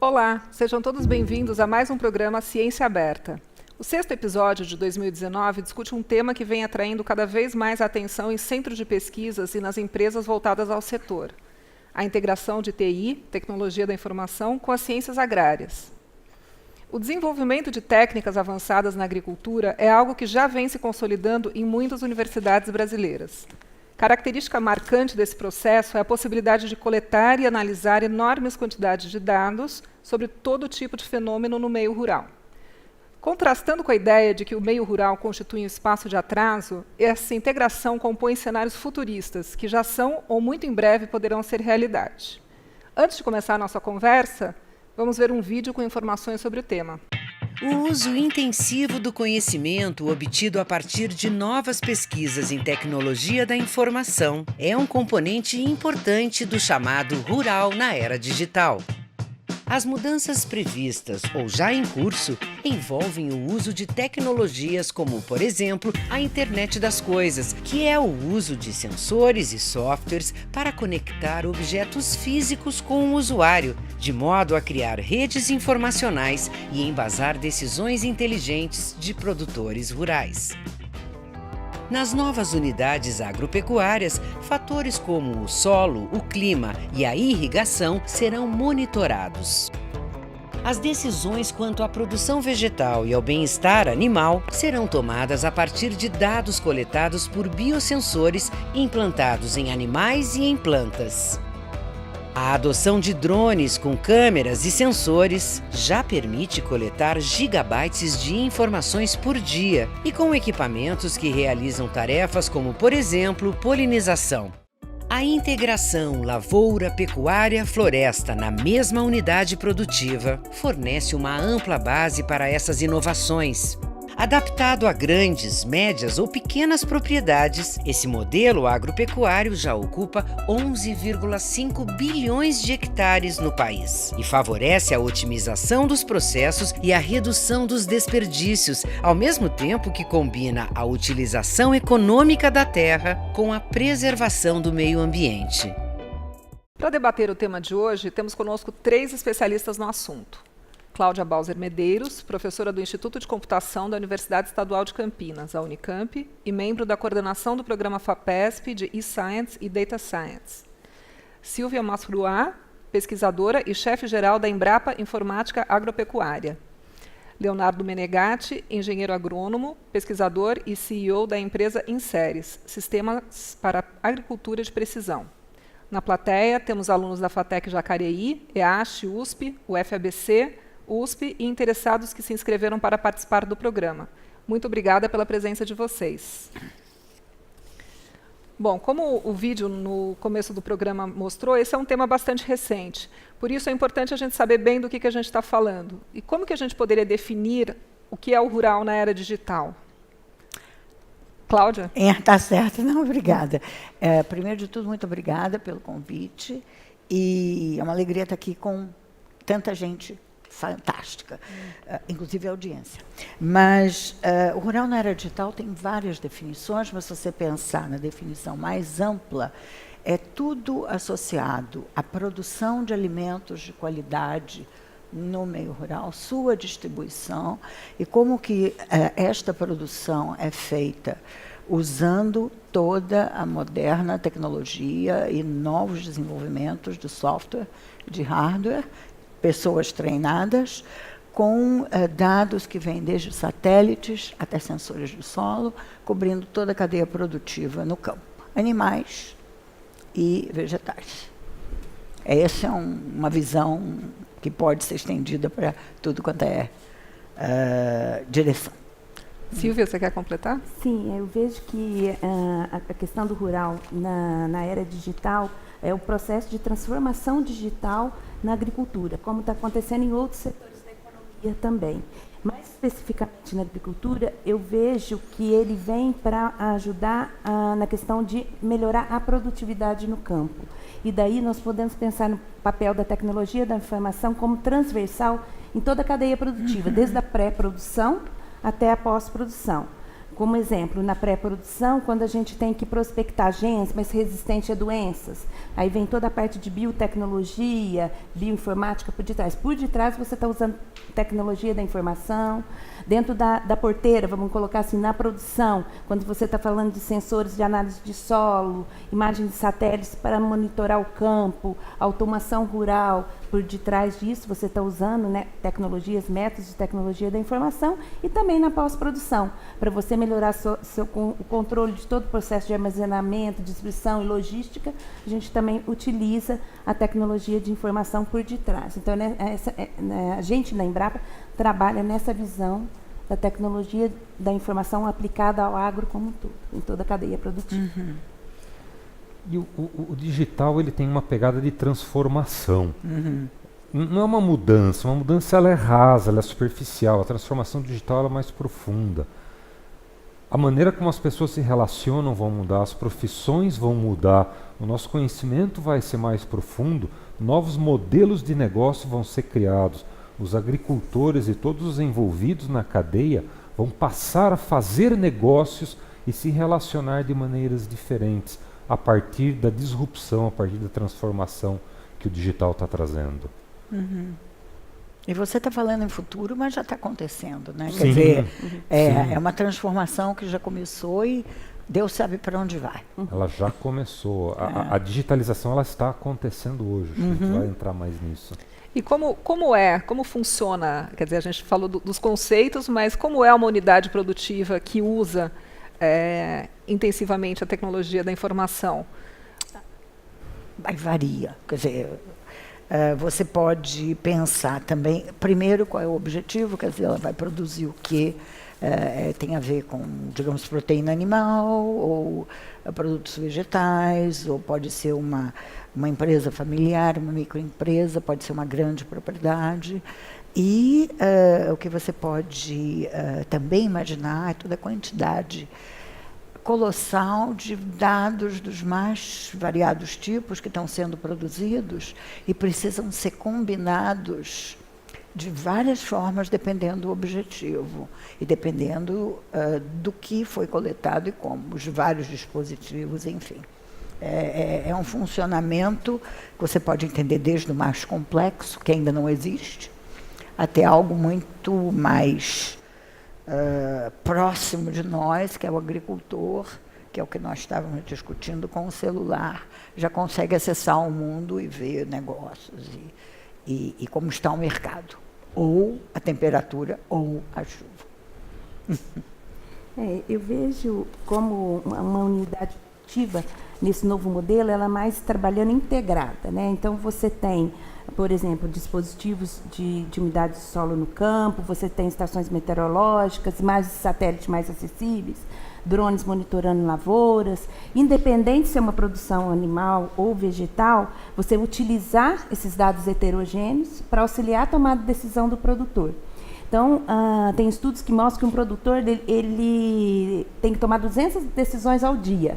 Olá, sejam todos bem-vindos a mais um programa Ciência Aberta. O sexto episódio de 2019 discute um tema que vem atraindo cada vez mais a atenção em centros de pesquisas e nas empresas voltadas ao setor: a integração de TI, tecnologia da informação, com as ciências agrárias. O desenvolvimento de técnicas avançadas na agricultura é algo que já vem se consolidando em muitas universidades brasileiras. Característica marcante desse processo é a possibilidade de coletar e analisar enormes quantidades de dados sobre todo tipo de fenômeno no meio rural. Contrastando com a ideia de que o meio rural constitui um espaço de atraso, essa integração compõe cenários futuristas que já são ou muito em breve poderão ser realidade. Antes de começar a nossa conversa, vamos ver um vídeo com informações sobre o tema. O uso intensivo do conhecimento obtido a partir de novas pesquisas em tecnologia da informação é um componente importante do chamado rural na era digital. As mudanças previstas ou já em curso envolvem o uso de tecnologias como, por exemplo, a Internet das Coisas, que é o uso de sensores e softwares para conectar objetos físicos com o usuário, de modo a criar redes informacionais e embasar decisões inteligentes de produtores rurais. Nas novas unidades agropecuárias, fatores como o solo, o clima e a irrigação serão monitorados. As decisões quanto à produção vegetal e ao bem-estar animal serão tomadas a partir de dados coletados por biosensores implantados em animais e em plantas. A adoção de drones com câmeras e sensores já permite coletar gigabytes de informações por dia e com equipamentos que realizam tarefas como, por exemplo, polinização. A integração lavoura-pecuária-floresta na mesma unidade produtiva fornece uma ampla base para essas inovações. Adaptado a grandes, médias ou pequenas propriedades, esse modelo agropecuário já ocupa 11,5 bilhões de hectares no país e favorece a otimização dos processos e a redução dos desperdícios, ao mesmo tempo que combina a utilização econômica da terra com a preservação do meio ambiente. Para debater o tema de hoje, temos conosco 3 especialistas no assunto. Cláudia Bauser Medeiros, professora do Instituto de Computação da Universidade Estadual de Campinas, a Unicamp, e membro da coordenação do programa FAPESP de e-Science e Data Science. Silvia Masruá, pesquisadora e chefe-geral da Embrapa Informática Agropecuária. Leonardo Menegatti, engenheiro agrônomo, pesquisador e CEO da empresa Inseres, Sistemas para Agricultura de Precisão. Na plateia, temos alunos da FATEC Jacareí, EASH, USP, UFABC, USP e interessados que se inscreveram para participar do programa. Muito obrigada pela presença de vocês. Bom, como o vídeo no começo do programa mostrou, esse é um tema bastante recente. Por isso é importante a gente saber bem do que a gente está falando. E como que a gente poderia definir o que é o rural na era digital? Cláudia? Tá certo. Não, obrigada. Primeiro de tudo, muito obrigada pelo convite. E é uma alegria estar aqui com tanta gente fantástica, inclusive a audiência. Mas o rural na era digital tem várias definições, mas se você pensar na definição mais ampla, é tudo associado à produção de alimentos de qualidade no meio rural, sua distribuição e como que esta produção é feita usando toda a moderna tecnologia e novos desenvolvimentos de software, de hardware, pessoas treinadas, com dados que vêm desde satélites até sensores do solo, cobrindo toda a cadeia produtiva no campo, animais e vegetais. Essa é uma visão que pode ser estendida para tudo quanto é direção. Silvia, você quer completar? Sim, eu vejo que a questão do rural na era digital é o processo de transformação digital na agricultura, como está acontecendo em outros setores da economia também. Mais especificamente na agricultura, eu vejo que ele vem para ajudar na questão de melhorar a produtividade no campo. E daí nós podemos pensar no papel da tecnologia da informação como transversal em toda a cadeia produtiva, desde a pré-produção até a pós-produção. Como exemplo, na pré-produção, quando a gente tem que prospectar genes mais resistentes a doenças, aí vem toda a parte de biotecnologia, bioinformática por detrás. Por detrás você está usando tecnologia da informação. Dentro da porteira, vamos colocar assim, na produção, quando você está falando de sensores de análise de solo, imagens de satélites para monitorar o campo, automação rural, por detrás disso você está usando, né, tecnologias, métodos de tecnologia da informação, e também na pós-produção, para você melhorar o controle de todo o processo de armazenamento, distribuição e logística, a gente também utiliza a tecnologia de informação por detrás. Então, né, a gente na Embrapa trabalha nessa visão da tecnologia da informação aplicada ao agro como um todo, em toda a cadeia produtiva. Uhum. E o digital, ele tem uma pegada de transformação. Uhum. Não é uma mudança ela é rasa, ela é superficial. A transformação digital ela é mais profunda. A maneira como as pessoas se relacionam vão mudar, as profissões vão mudar, o nosso conhecimento vai ser mais profundo, novos modelos de negócio vão ser criados. Os agricultores e todos os envolvidos na cadeia vão passar a fazer negócios e se relacionar de maneiras diferentes a partir da disrupção, a partir da transformação que o digital está trazendo. Uhum. E você está falando em futuro, mas já está acontecendo, né? Sim. Quer dizer, Sim. é uma transformação que já começou e Deus sabe para onde vai. Ela já começou. A digitalização ela está acontecendo hoje. A gente vai entrar mais nisso. E como funciona, quer dizer, a gente falou dos conceitos, mas como é uma unidade produtiva que usa intensivamente a tecnologia da informação? Aí varia, quer dizer, você pode pensar também, primeiro, qual é o objetivo, quer dizer, ela vai produzir o que tem a ver com, digamos, proteína animal, ou produtos vegetais, ou pode ser uma empresa familiar, uma microempresa, pode ser uma grande propriedade. E o que você pode também imaginar é toda a quantidade colossal de dados dos mais variados tipos que estão sendo produzidos e precisam ser combinados de várias formas, dependendo do objetivo e dependendo do que foi coletado e como, os vários dispositivos, enfim. É um funcionamento que você pode entender desde o mais complexo, que ainda não existe, até algo muito mais próximo de nós, que é o agricultor, que é o que nós estávamos discutindo com o celular, já consegue acessar o mundo e ver negócios e como está o mercado, ou a temperatura, ou a chuva. Eu vejo como uma unidade produtiva, nesse novo modelo, ela mais trabalhando integrada, né? Então, você tem, por exemplo, dispositivos de umidade de solo no campo, você tem estações meteorológicas, imagens de satélite mais acessíveis, drones monitorando lavouras. Independente se é uma produção animal ou vegetal, você utilizar esses dados heterogêneos para auxiliar a tomada de decisão do produtor. Então, tem estudos que mostram que um produtor ele tem que tomar 200 decisões ao dia.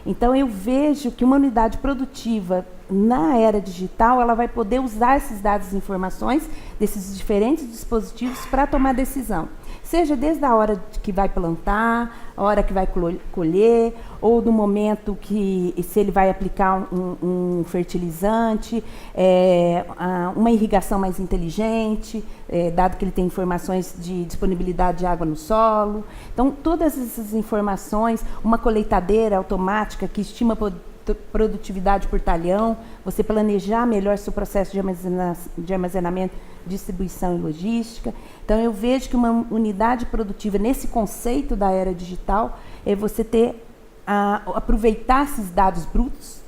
Então, eu vejo que uma unidade produtiva na era digital, ela vai poder usar esses dados e informações desses diferentes dispositivos para tomar decisão. Seja desde a hora que vai plantar, a hora que vai colher, ou no momento que, se ele vai aplicar um fertilizante, uma irrigação mais inteligente, dado que ele tem informações de disponibilidade de água no solo. Então, todas essas informações, uma colheitadeira automática que estima produtividade por talhão, você planejar melhor seu processo de armazenamento, distribuição e logística. Então, eu vejo que uma unidade produtiva, nesse conceito da era digital, é você aproveitar esses dados brutos,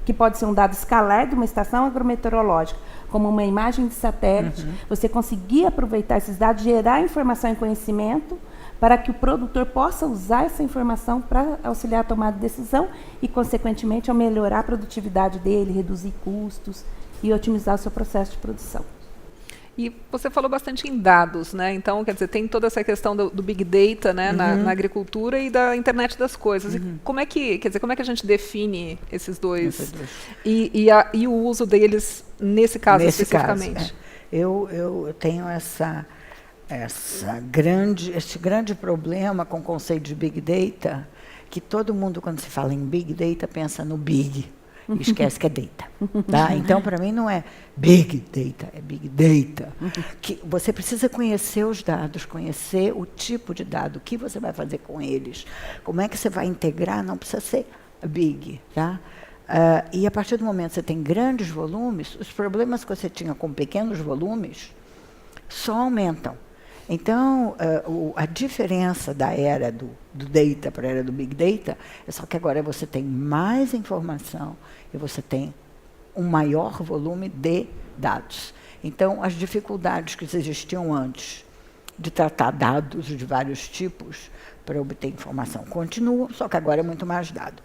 que pode ser um dado escalar de uma estação agrometeorológica, como uma imagem de satélite, você conseguir aproveitar esses dados, gerar informação e conhecimento, para que o produtor possa usar essa informação para auxiliar a tomada de decisão e, consequentemente, ao melhorar a produtividade dele, reduzir custos e otimizar o seu processo de produção. E você falou bastante em dados, né? Então, quer dizer, tem toda essa questão do Big Data, né, na agricultura e da internet das coisas. E como é que a gente define esses dois? E o uso deles nesse caso especificamente? Eu tenho essa este grande problema com o conceito de Big Data, que todo mundo, quando se fala em Big Data, pensa no Big, e esquece que é Data. Tá? Então, para mim, não é Big Data, é Big Data. Que você precisa conhecer os dados, conhecer o tipo de dado, o que você vai fazer com eles, como é que você vai integrar, não precisa ser Big. Tá? E a partir do momento que você tem grandes volumes, os problemas que você tinha com pequenos volumes só aumentam. Então, a diferença da era do data para a era do Big Data é só que agora você tem mais informação e você tem um maior volume de dados. Então, as dificuldades que existiam antes de tratar dados de vários tipos para obter informação continuam, só que agora é muito mais dado.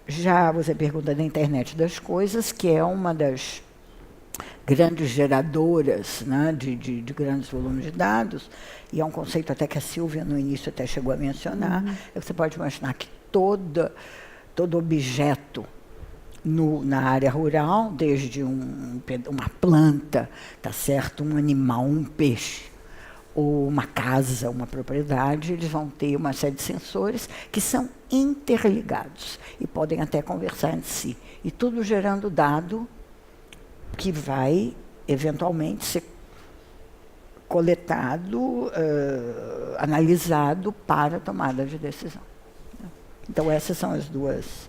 Já você pergunta da internet das coisas, que é uma das grandes geradoras, né, de grandes volumes de dados, e é um conceito até que a Silvia no início até chegou a mencionar, é que você pode imaginar que todo objeto na área rural, desde uma planta, tá certo, um animal, um peixe, ou uma casa, uma propriedade, eles vão ter uma série de sensores que são interligados e podem até conversar entre si, e tudo gerando dado que vai, eventualmente, ser coletado, analisado para a tomada de decisão. Então, essas são as duas.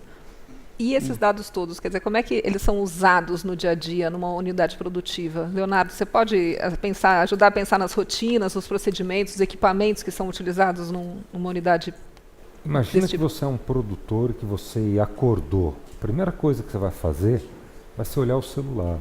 E esses dados todos, quer dizer, como é que eles são usados no dia a dia, numa unidade produtiva? Leonardo, você pode ajudar a pensar nas rotinas, nos procedimentos, os equipamentos que são utilizados numa unidade? Imagina que você é um produtor, que você acordou. A primeira coisa que você vai fazer vai ser olhar o celular.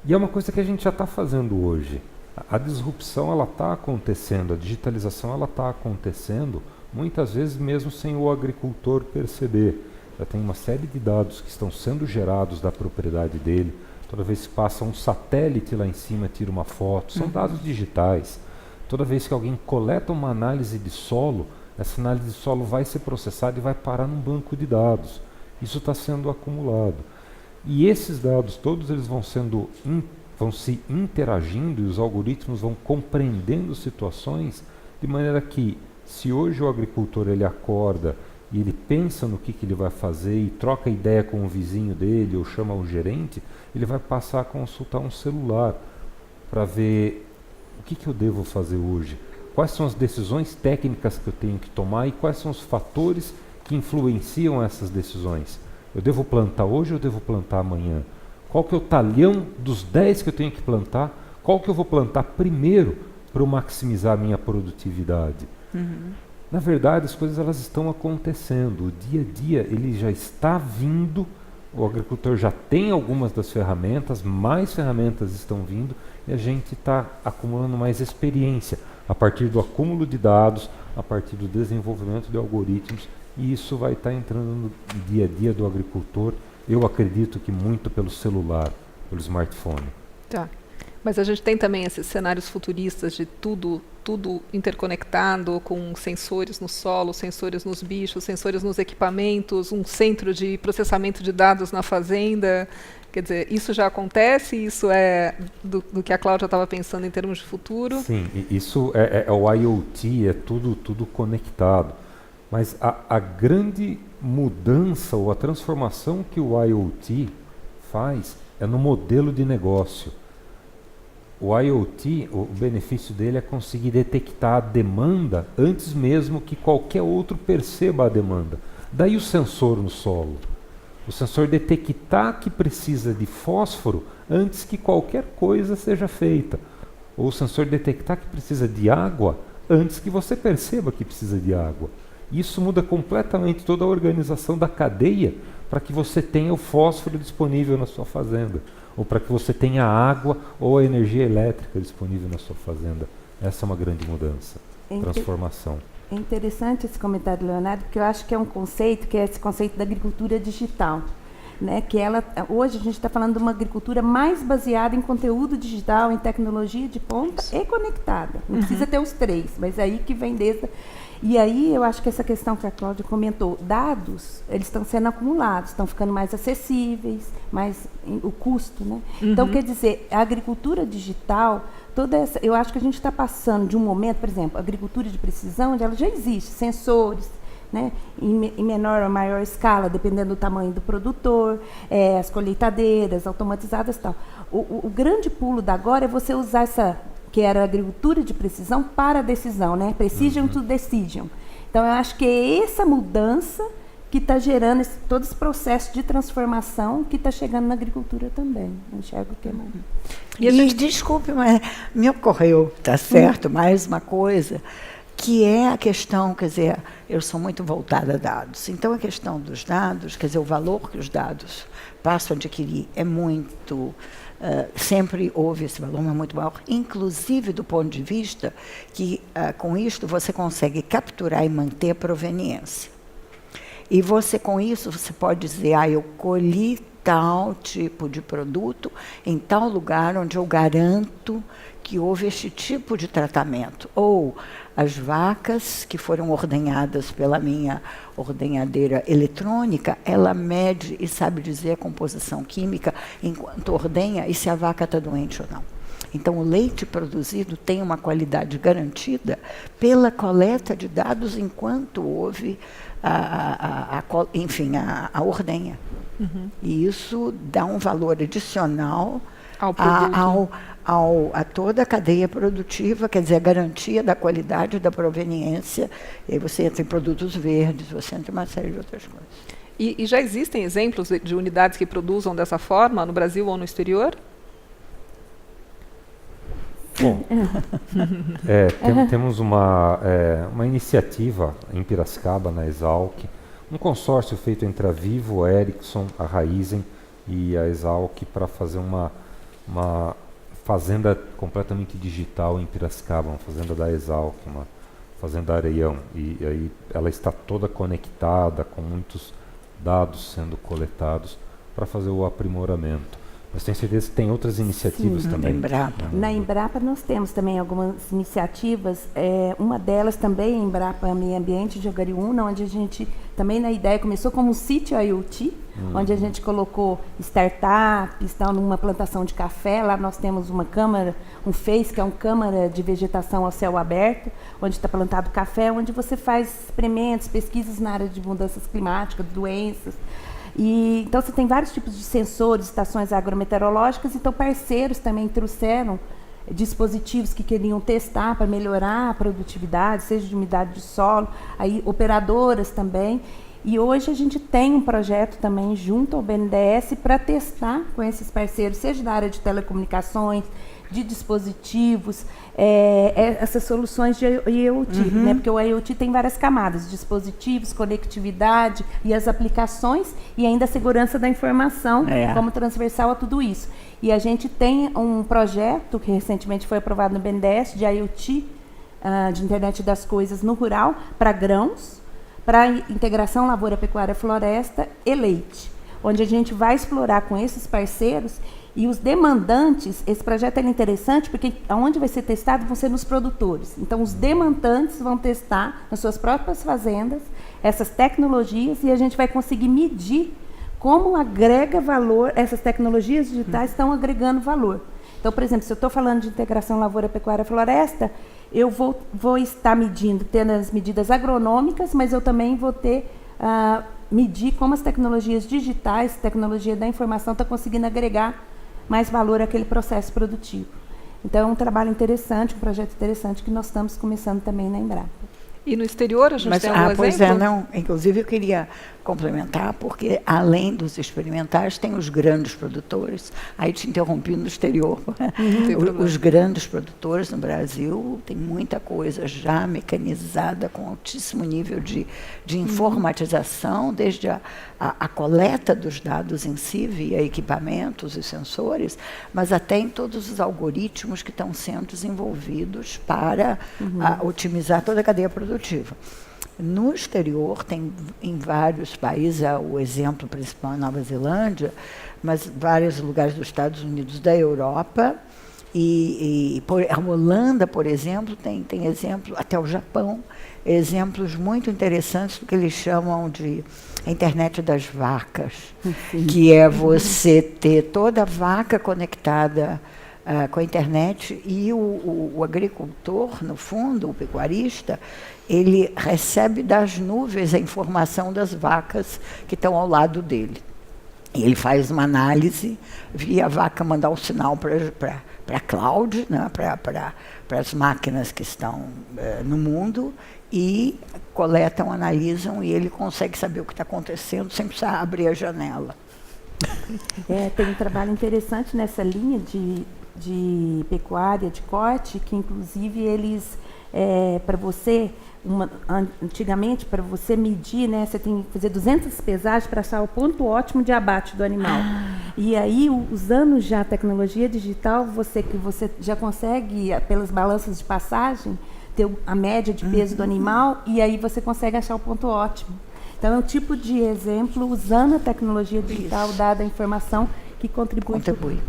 E é uma coisa que a gente já está fazendo hoje. A disrupção ela está acontecendo, a digitalização ela está acontecendo, muitas vezes mesmo sem o agricultor perceber. Já tem uma série de dados que estão sendo gerados da propriedade dele. Toda vez que passa um satélite lá em cima, tira uma foto, são dados digitais. Toda vez que alguém coleta uma análise de solo, essa análise de solo vai ser processada e vai parar num banco de dados. Isso está sendo acumulado. E esses dados todos eles vão se interagindo e os algoritmos vão compreendendo situações de maneira que, se hoje o agricultor ele acorda e ele pensa no que ele vai fazer e troca ideia com o vizinho dele ou chama o gerente, ele vai passar a consultar um celular para ver o que eu devo fazer hoje, quais são as decisões técnicas que eu tenho que tomar e quais são os fatores que influenciam essas decisões. Eu devo plantar hoje ou eu devo plantar amanhã? Qual que é o talhão dos 10 que eu tenho que plantar? Qual que eu vou plantar primeiro para eu maximizar a minha produtividade? Na verdade, as coisas elas estão acontecendo. O dia a dia ele já está vindo, o agricultor já tem algumas das ferramentas, mais ferramentas estão vindo e a gente está acumulando mais experiência a partir do acúmulo de dados, a partir do desenvolvimento de algoritmos. E isso vai estar entrando no dia a dia do agricultor, eu acredito que muito pelo celular, pelo smartphone. Tá. Mas a gente tem também esses cenários futuristas de tudo interconectado, com sensores no solo, sensores nos bichos, sensores nos equipamentos, um centro de processamento de dados na fazenda. Quer dizer, isso já acontece? Isso é do que a Cláudia estava pensando em termos de futuro? Sim, isso é o IoT, é tudo conectado. Mas a grande mudança ou a transformação que o IoT faz é no modelo de negócio. O IoT, o benefício dele é conseguir detectar a demanda antes mesmo que qualquer outro perceba a demanda. Daí o sensor no solo. O sensor detectar que precisa de fósforo antes que qualquer coisa seja feita. Ou o sensor detectar que precisa de água antes que você perceba que precisa de água. Isso muda completamente toda a organização da cadeia para que você tenha o fósforo disponível na sua fazenda, ou para que você tenha água ou a energia elétrica disponível na sua fazenda. Essa é uma grande mudança, transformação. É interessante esse comentário, Leonardo, porque eu acho que é um conceito, que é esse conceito da agricultura digital. Né, que hoje a gente está falando de uma agricultura mais baseada em conteúdo digital, em tecnologia de ponta e conectada. Não precisa ter os três, mas aí que vem desde... E aí eu acho que essa questão que a Cláudia comentou, dados, eles estão sendo acumulados, estão ficando mais acessíveis, o custo, né? Então, quer dizer, a agricultura digital, eu acho que a gente está passando de um momento, por exemplo, a agricultura de precisão, onde ela já existe, sensores, né, em menor ou maior escala, dependendo do tamanho do produtor, as colheitadeiras automatizadas e tal. O grande pulo da agora é você usar essa, que era a agricultura de precisão, para a decisão, né? Precision to decision. Então, eu acho que é essa mudança que está gerando todo esse processo de transformação que está chegando na agricultura também. Eu enxergo que é mais. E desculpe, mas me ocorreu, tá certo, mais uma coisa, que é a questão, quer dizer, eu sou muito voltada a dados. Então, a questão dos dados, quer dizer, o valor que os dados passam a adquirir é muito... sempre houve esse valor, mas muito maior, inclusive do ponto de vista que, com isto, você consegue capturar e manter a proveniência. E você, com isso, você pode dizer, eu colhi tal tipo de produto em tal lugar onde eu garanto que houve este tipo de tratamento. Ou as vacas que foram ordenhadas pela minha ordenhadeira eletrônica, ela mede e sabe dizer a composição química enquanto ordenha e se a vaca está doente ou não. Então, o leite produzido tem uma qualidade garantida pela coleta de dados enquanto houve a ordenha. E isso dá um valor adicional a toda a cadeia produtiva, quer dizer, a garantia da qualidade da proveniência. E aí você entra em produtos verdes, você entra em uma série de outras coisas. E já existem exemplos de unidades que produzam dessa forma, no Brasil ou no exterior? Bom, temos uma iniciativa em Piracicaba, na Exalc, um consórcio feito entre a Vivo, a Ericsson, a Raizen e a Exalc para fazer uma fazenda completamente digital em Piracicaba, uma fazenda da Exalc, uma fazenda Areião. E aí ela está toda conectada, com muitos dados sendo coletados para fazer o aprimoramento. Mas tenho certeza que tem outras iniciativas também. Na Embrapa nós temos também algumas iniciativas, uma delas também, a Embrapa Meio Ambiente de Jaguariúna, onde a gente, também na ideia, começou como um sítio IoT, onde a gente colocou startups, numa plantação de café. Lá nós temos uma câmara, um FACE, que é uma câmara de vegetação ao céu aberto, onde está plantado café, onde você faz experimentos, pesquisas na área de mudanças climáticas, doenças. Então, você tem vários tipos de sensores, estações agrometeorológicas. Então, parceiros também trouxeram dispositivos que queriam testar para melhorar a produtividade, seja de umidade de solo, aí operadoras também. E hoje a gente tem um projeto também junto ao BNDES para testar com esses parceiros, seja da área de telecomunicações, de dispositivos, essas soluções de IoT, né? Porque o IoT tem várias camadas, dispositivos, conectividade e as aplicações, e ainda a segurança da informação como transversal a tudo isso. E a gente tem um projeto que recentemente foi aprovado no BNDES de IoT, de internet das coisas no rural, para grãos, para integração lavoura, pecuária, floresta e leite, onde a gente vai explorar com esses parceiros. E os demandantes, esse projeto é interessante porque onde vai ser testado vão ser nos produtores. Então, os demandantes vão testar nas suas próprias fazendas essas tecnologias e a gente vai conseguir medir como agrega valor, essas tecnologias digitais estão agregando valor. Então, por exemplo, se eu estou falando de integração lavoura, pecuária, floresta, eu vou estar medindo, tendo as medidas agronômicas, mas eu também vou ter... medir como as tecnologias digitais, tecnologia da informação, está conseguindo agregar mais valor àquele processo produtivo. Então, é um trabalho interessante, um projeto interessante que nós estamos começando também na Embrapa. E no exterior a gente tem algum pois exemplo? Não. Inclusive, eu queria complementar, porque além dos experimentais, tem os grandes produtores. Aí te interrompi no exterior. Os grandes produtores no Brasil têm muita coisa já mecanizada, com altíssimo nível de informatização, desde a coleta dos dados em si, via equipamentos e sensores, mas até em todos os algoritmos que estão sendo desenvolvidos para otimizar toda a cadeia produtiva. No exterior, tem em vários países, o exemplo principal é Nova Zelândia, mas vários lugares dos Estados Unidos, da Europa, A Holanda, por exemplo, tem exemplos, até o Japão, exemplos muito interessantes do que eles chamam de a internet das vacas, que é você ter toda a vaca conectada com a internet e o agricultor, no fundo, o pecuarista, ele recebe das nuvens a informação das vacas que estão ao lado dele. E ele faz uma análise via a vaca mandar um sinal para a cloud, né, para as máquinas que estão no mundo, e coletam, analisam, e ele consegue saber o que está acontecendo sem precisar abrir a janela. Tem um trabalho interessante nessa linha de pecuária, de corte, que inclusive eles, para você, antigamente, para você medir, né, você tem que fazer 200 pesagens para achar o ponto ótimo de abate do animal. E aí, usando já a tecnologia digital, você já consegue, pelas balanças de passagem, ter a média de peso do animal, e aí você consegue achar o ponto ótimo. Então, é um tipo de exemplo, usando a tecnologia digital, dada a informação, que contribui.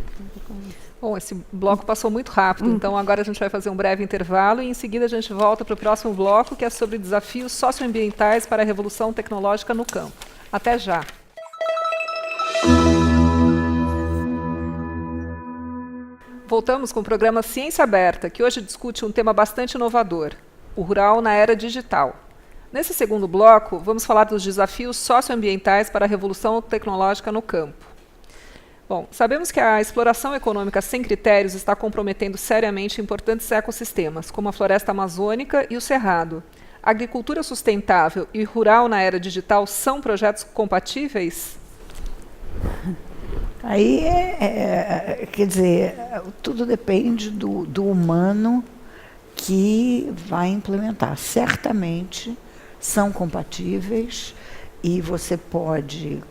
Bom, esse bloco passou muito rápido, então agora a gente vai fazer um breve intervalo e em seguida a gente volta para o próximo bloco, que é sobre desafios socioambientais para a revolução tecnológica no campo. Até já! Voltamos com o programa Ciência Aberta, que hoje discute um tema bastante inovador, o rural na era digital. Nesse segundo bloco, vamos falar dos desafios socioambientais para a revolução tecnológica no campo. Bom, sabemos que a exploração econômica sem critérios está comprometendo seriamente importantes ecossistemas, como a floresta amazônica e o cerrado. A agricultura sustentável e rural na era digital são projetos compatíveis? Aí, quer dizer, tudo depende do humano que vai implementar. Certamente são compatíveis e você pode,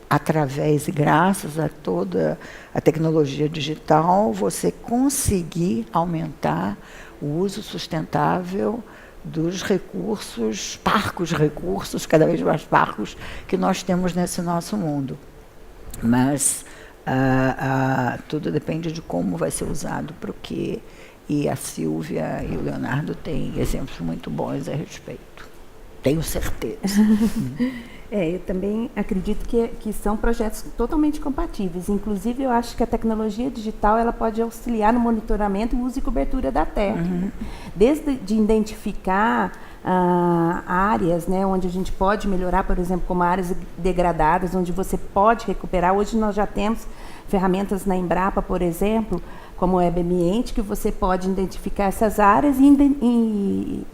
através e graças a toda a tecnologia digital, você conseguir aumentar o uso sustentável dos recursos, parcos recursos, cada vez mais parcos, que nós temos nesse nosso mundo. Mas tudo depende de como vai ser usado para o quê, e a Silvia e o Leonardo têm exemplos muito bons a respeito. Tenho certeza. Eu também acredito que são projetos totalmente compatíveis. Inclusive, eu acho que a tecnologia digital ela pode auxiliar no monitoramento, uso e cobertura da terra. Desde de identificar áreas, né, onde a gente pode melhorar, por exemplo, como áreas degradadas, onde você pode recuperar. Hoje nós já temos ferramentas na Embrapa, por exemplo, como o Web Ambiente, que você pode identificar essas áreas e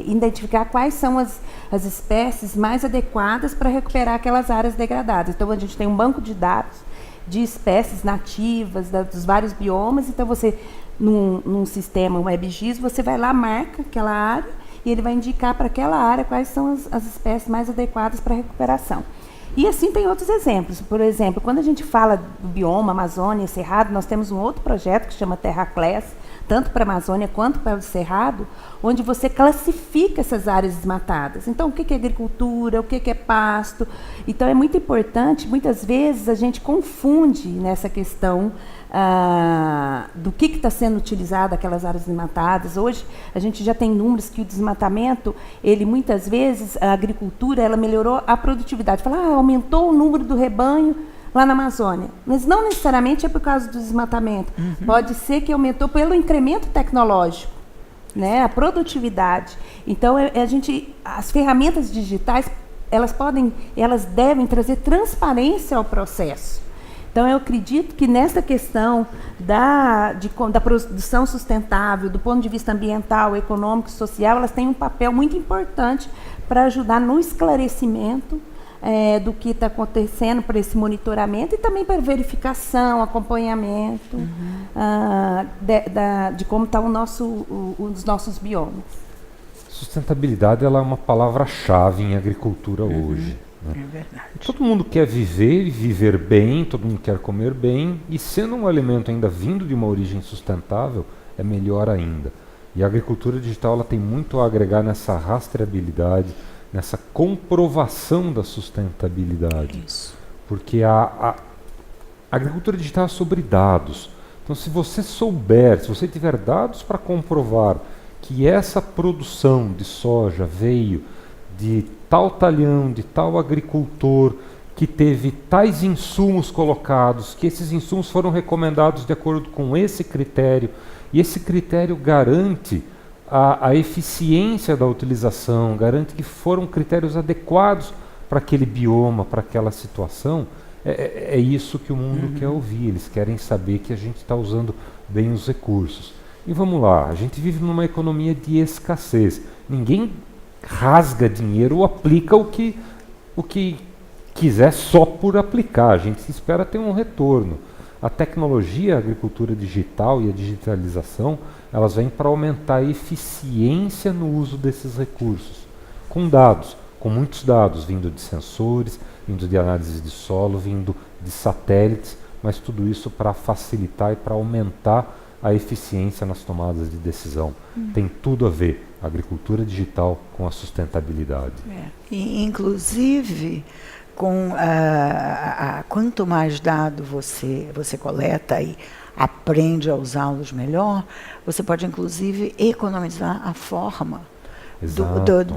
identificar quais são as espécies mais adequadas para recuperar aquelas áreas degradadas. Então, a gente tem um banco de dados de espécies nativas dos vários biomas. Então, você, num sistema WebGIS, você vai lá, marca aquela área e ele vai indicar para aquela área quais são as espécies mais adequadas para recuperação. E assim tem outros exemplos. Por exemplo, quando a gente fala do bioma Amazônia e Cerrado, nós temos um outro projeto que chama TerraClass, tanto para a Amazônia quanto para o Cerrado, onde você classifica essas áreas desmatadas. Então, o que é agricultura, o que é pasto. Então, é muito importante, muitas vezes a gente confunde nessa questão do que está sendo utilizado aquelas áreas desmatadas. Hoje, a gente já tem números que o desmatamento, ele muitas vezes, a agricultura, ela melhorou a produtividade. Fala, aumentou o número do rebanho lá na Amazônia. Mas não necessariamente é por causa do desmatamento. Pode ser que aumentou pelo incremento tecnológico, né? A produtividade. Então, as ferramentas digitais, elas devem trazer transparência ao processo. Então, eu acredito que nessa questão da produção sustentável, do ponto de vista ambiental, econômico e social, elas têm um papel muito importante para ajudar no esclarecimento do que está acontecendo, para esse monitoramento e também para verificação, acompanhamento de como está os nossos biomas. Sustentabilidade ela é uma palavra-chave em agricultura hoje. Né? É verdade. Todo mundo quer viver e viver bem, todo mundo quer comer bem, e sendo um alimento ainda vindo de uma origem sustentável, é melhor ainda. E a agricultura digital ela tem muito a agregar nessa rastreabilidade, nessa comprovação da sustentabilidade. Isso. Porque a agricultura digital é sobre dados. Então, se você souber, se você tiver dados para comprovar que essa produção de soja veio de tal talhão, de tal agricultor, que teve tais insumos colocados, que esses insumos foram recomendados de acordo com esse critério, e esse critério garante a eficiência da utilização, garante que foram critérios adequados para aquele bioma, para aquela situação, é isso que o mundo quer ouvir. Eles querem saber que a gente está usando bem os recursos. E vamos lá, a gente vive numa economia de escassez. Ninguém rasga dinheiro ou aplica o que quiser só por aplicar. A gente espera ter um retorno. A tecnologia, a agricultura digital e a digitalização, elas vêm para aumentar a eficiência no uso desses recursos, com dados, com muitos dados, vindo de sensores, vindo de análise de solo, vindo de satélites, mas tudo isso para facilitar e para aumentar a eficiência nas tomadas de decisão. Tem tudo a ver, a agricultura digital com a sustentabilidade. E, inclusive, quanto mais dado você coleta e aprende a usá-los melhor, você pode, inclusive, economizar a forma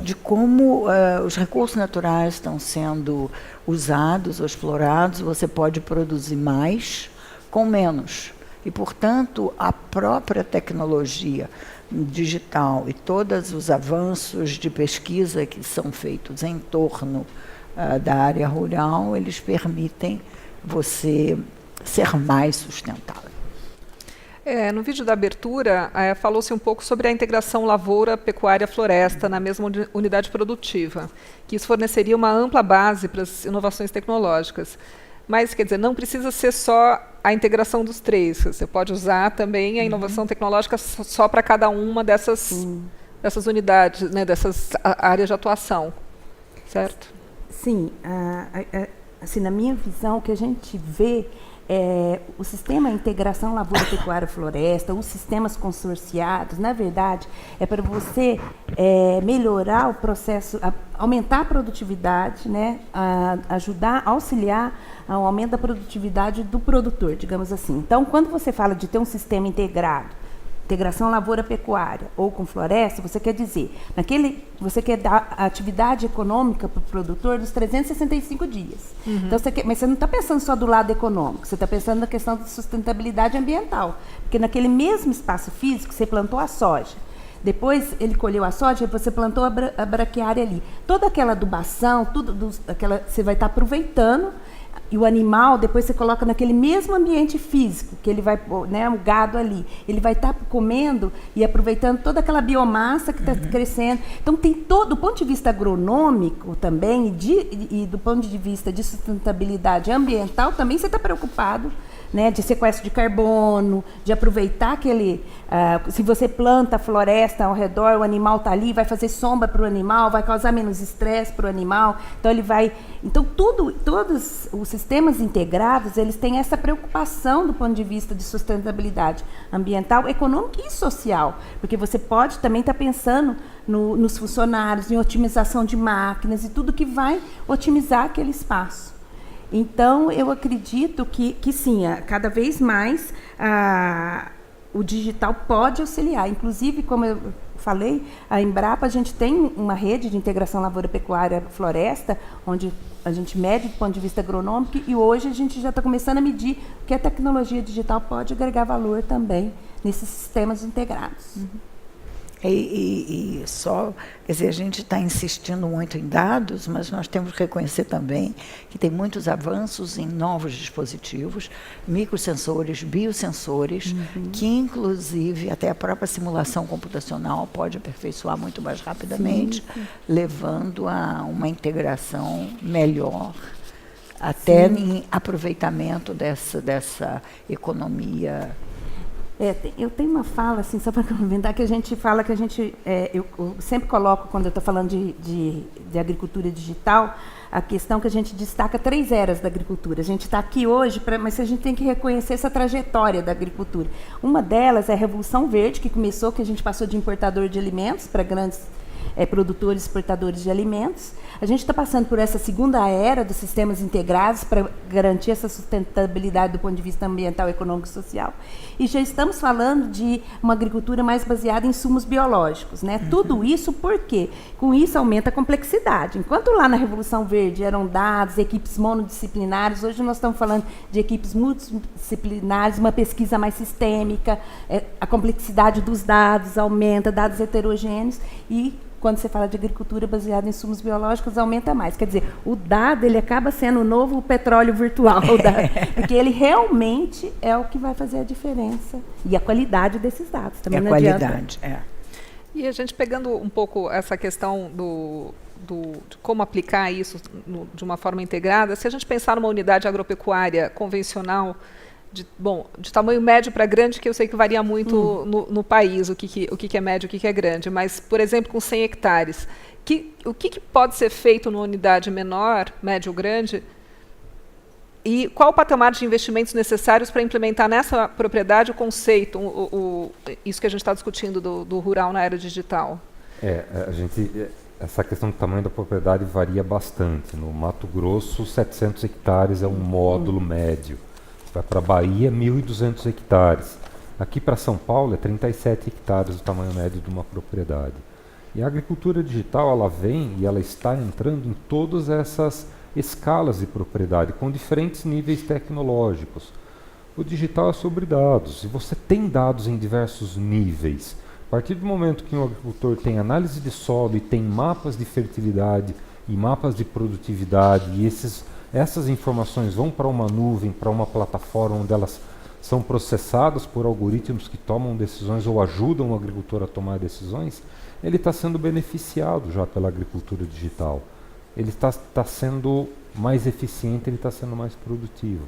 de como os recursos naturais estão sendo usados ou explorados. Você pode produzir mais com menos. E, portanto, a própria tecnologia digital e todos os avanços de pesquisa que são feitos em torno da área rural, eles permitem você ser mais sustentável. No vídeo da abertura, falou-se um pouco sobre a integração lavoura, pecuária, floresta na mesma unidade produtiva, que isso forneceria uma ampla base para as inovações tecnológicas. Mas, quer dizer, não precisa ser só a integração dos três. Você pode usar também a inovação tecnológica só para cada uma dessas unidades, né, dessas áreas de atuação, certo? Sim, assim, na minha visão, o que a gente vê o sistema integração lavoura-pecuária-floresta, os sistemas consorciados, na verdade, é para você melhorar o processo, aumentar a produtividade, né, ajudar, auxiliar ao aumento da produtividade do produtor, digamos assim. Então, quando você fala de ter um sistema integrado, integração lavoura-pecuária ou com floresta, você quer dizer, você quer dar a atividade econômica para o produtor dos 365 dias. Então, mas você não está pensando só do lado econômico, você está pensando na questão da sustentabilidade ambiental. Porque naquele mesmo espaço físico, você plantou a soja. Depois ele colheu a soja e você plantou a braquiária ali. Toda aquela adubação, você vai estar aproveitando. E o animal, depois você coloca naquele mesmo ambiente físico, que ele vai, né, o gado ali, ele vai estar comendo e aproveitando toda aquela biomassa que está crescendo. Então, tem do ponto de vista agronômico também, e do ponto de vista de sustentabilidade ambiental, também você está preocupado, né, de sequestro de carbono, de aproveitar aquele... se você planta floresta ao redor, o animal está ali, vai fazer sombra para o animal, vai causar menos estresse para o animal. Então, ele vai... Então, todos os sistemas integrados, eles têm essa preocupação do ponto de vista de sustentabilidade ambiental, econômica e social. Porque você pode também estar pensando nos funcionários, em otimização de máquinas e tudo que vai otimizar aquele espaço. Então, eu acredito que sim, cada vez mais o digital pode auxiliar. Inclusive, como eu falei, a Embrapa, a gente tem uma rede de integração lavoura-pecuária-floresta, onde a gente mede do ponto de vista agronômico, e hoje a gente já está começando a medir que a tecnologia digital pode agregar valor também nesses sistemas integrados. E só, quer dizer, a gente está insistindo muito em dados, mas nós temos que reconhecer também que tem muitos avanços em novos dispositivos, microsensores, biosensores, que inclusive até a própria simulação computacional pode aperfeiçoar muito mais rapidamente, levando a uma integração melhor, até em aproveitamento dessa economia. Eu tenho uma fala, assim, só para complementar, que a gente fala que eu sempre coloco, quando eu estou falando de agricultura digital, a questão que a gente destaca 3 eras da agricultura. A gente está aqui hoje, mas a gente tem que reconhecer essa trajetória da agricultura. Uma delas é a Revolução Verde, que começou, que a gente passou de importador de alimentos para grandes produtores e exportadores de alimentos. A gente está passando por essa segunda era dos sistemas integrados para garantir essa sustentabilidade do ponto de vista ambiental, econômico e social. E já estamos falando de uma agricultura mais baseada em insumos biológicos, né? Tudo isso porque com isso aumenta a complexidade. Enquanto lá na Revolução Verde eram dados, equipes monodisciplinares, hoje nós estamos falando de equipes multidisciplinares, uma pesquisa mais sistêmica, a complexidade dos dados aumenta, dados heterogêneos, e quando você fala de agricultura baseada em insumos biológicos, aumenta mais. Quer dizer, o dado ele acaba sendo o novo petróleo virtual, porque ele realmente é o que vai fazer a diferença. E a qualidade desses dados também. A qualidade, E a gente pegando um pouco essa questão de como aplicar isso de uma forma integrada, se a gente pensar numa unidade agropecuária convencional, de tamanho médio para grande, que eu sei que varia muito no país, o que é médio, o que é grande, mas, por exemplo, com 100 hectares, o que pode ser feito numa unidade menor, médio ou grande, e qual o patamar de investimentos necessários para implementar nessa propriedade o conceito, isso que a gente está discutindo do rural na era digital? Essa questão do tamanho da propriedade varia bastante. No Mato Grosso, 700 hectares é um módulo médio. Vai para a Bahia, 1.200 hectares. Aqui para São Paulo é 37 hectares o tamanho médio de uma propriedade. E a agricultura digital, ela vem e ela está entrando em todas essas escalas de propriedade, com diferentes níveis tecnológicos. O digital é sobre dados, e você tem dados em diversos níveis. A partir do momento que um agricultor tem análise de solo e tem mapas de fertilidade e mapas de produtividade, e essas informações vão para uma nuvem, para uma plataforma onde elas são processadas por algoritmos que tomam decisões ou ajudam o agricultor a tomar decisões, ele está sendo beneficiado já pela agricultura digital. Ele está sendo mais eficiente, ele está sendo mais produtivo.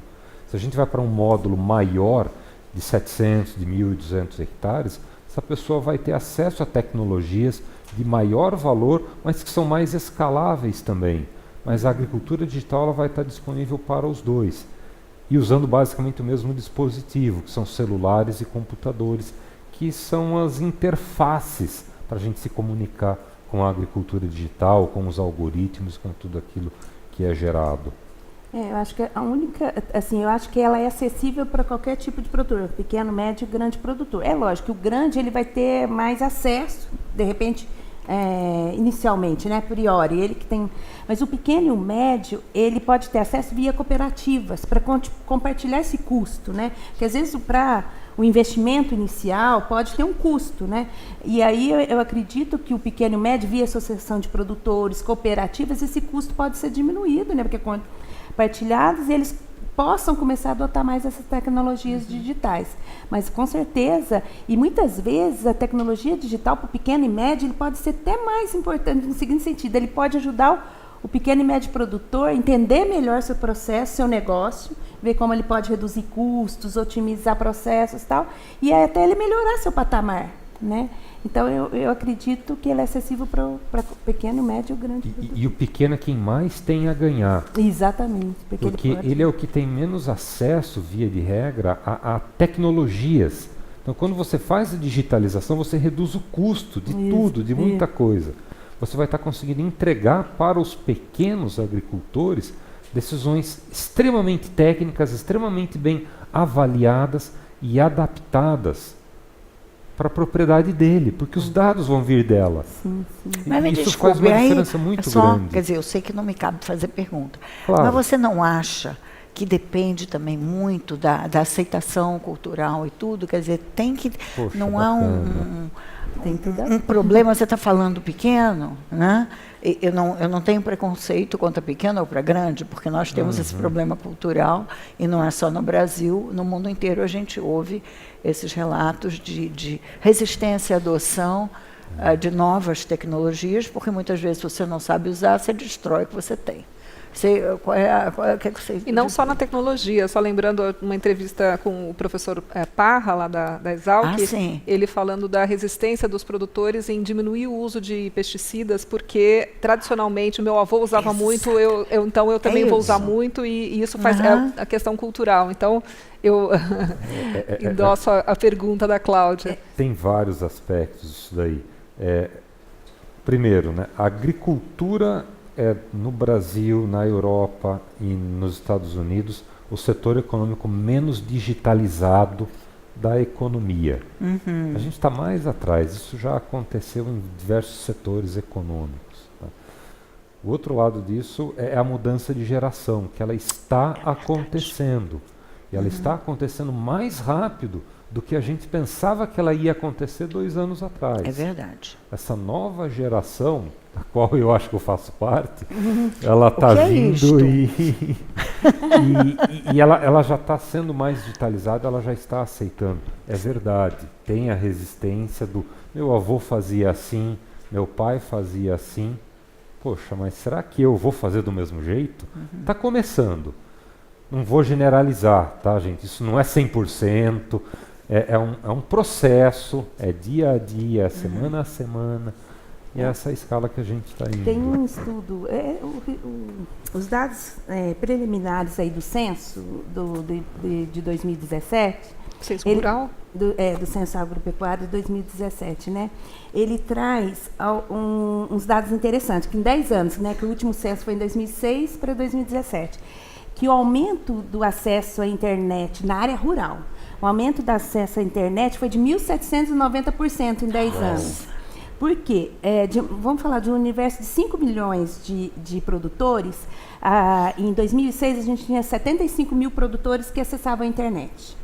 Se a gente vai para um módulo maior, de 700, de 1.200 hectares, essa pessoa vai ter acesso a tecnologias de maior valor, mas que são mais escaláveis também. Mas a agricultura digital ela vai estar disponível para os dois. E usando basicamente o mesmo dispositivo, que são celulares e computadores, que são as interfaces para a gente se comunicar com a agricultura digital, com os algoritmos, com tudo aquilo que é gerado. Eu acho que a única, assim, eu acho que ela é acessível para qualquer tipo de produtor, pequeno, médio e grande produtor. É lógico que o grande ele vai ter mais acesso, de repente, inicialmente, né, a priori, ele que tem, mas o pequeno e o médio, ele pode ter acesso via cooperativas para compartilhar esse custo, né? Porque às vezes para o investimento inicial pode ter um custo, né? E aí eu acredito que o pequeno e o médio, via associação de produtores, cooperativas, esse custo pode ser diminuído, né? Porque compartilhados e eles possam começar a adotar mais essas tecnologias digitais. Mas com certeza, e muitas vezes a tecnologia digital para o pequeno e médio ele pode ser até mais importante no seguinte sentido, ele pode ajudar o pequeno e médio produtor a entender melhor seu processo, seu negócio, ver como ele pode reduzir custos, otimizar processos e tal, e até ele melhorar seu patamar, né? Então, eu acredito que ele é acessível para o pequeno, médio e grande. E o pequeno é quem mais tem a ganhar. Exatamente. Porque ele é o que tem menos acesso, via de regra, a tecnologias. Então, quando você faz a digitalização, você reduz o custo de tudo, de muita coisa. Você vai estar conseguindo entregar para os pequenos agricultores decisões extremamente técnicas, extremamente bem avaliadas e adaptadas para a propriedade dele, porque os dados vão vir dela. Sim. Mas me isso desculpe, faz uma diferença muito grande. Quer dizer, eu sei que não me cabe fazer pergunta, Claro. mas você não acha que depende também muito da aceitação cultural e tudo? Quer dizer, tem que... Poxa, não há bacana. um problema, você está falando pequeno, né? Eu não tenho preconceito contra pequeno ou para grande, porque nós temos esse problema cultural, e não é só no Brasil, no mundo inteiro a gente ouve esses relatos de resistência à adoção de novas tecnologias, porque muitas vezes você não sabe usar, você destrói o que você tem. O que você... E não só na tecnologia, só lembrando uma entrevista com o professor Parra, lá da Exalc, ele falando da resistência dos produtores em diminuir o uso de pesticidas, porque tradicionalmente meu avô usava muito, então eu também vou usar muito, e isso faz a questão cultural. Então, eu endosso a pergunta da Cláudia. Tem vários aspectos disso daí. Primeiro, né, a agricultura é, no Brasil, na Europa e nos Estados Unidos, o setor econômico menos digitalizado da economia. A gente está mais atrás, isso já aconteceu em diversos setores econômicos. Tá? O outro lado disso é a mudança de geração, que ela está acontecendo. E ela está acontecendo mais rápido do que a gente pensava que ela ia acontecer 2 anos atrás. É verdade. Essa nova geração, da qual eu acho que eu faço parte, ela está vindo e ela já está sendo mais digitalizada, ela já está aceitando. É verdade, tem a resistência do meu avô fazia assim, meu pai fazia assim. Poxa, mas será que eu vou fazer do mesmo jeito? Está começando. Não vou generalizar, tá, gente? Isso não é 100%. É um processo, é dia a dia, semana a semana, e é essa escala que a gente está indo. Tem um estudo, os dados preliminares aí do censo de 2017, Censo rural? do Censo Agropecuário de 2017, né? Ele traz uns dados interessantes, que em 10 anos, né, que o último censo foi em 2006 para 2017, que o aumento do acesso à internet na área rural, o aumento do acesso à internet foi de 1.790% em 10 anos. Por quê? Vamos falar de um universo de 5 milhões de produtores. Em 2006, a gente tinha 75 mil produtores que acessavam a internet.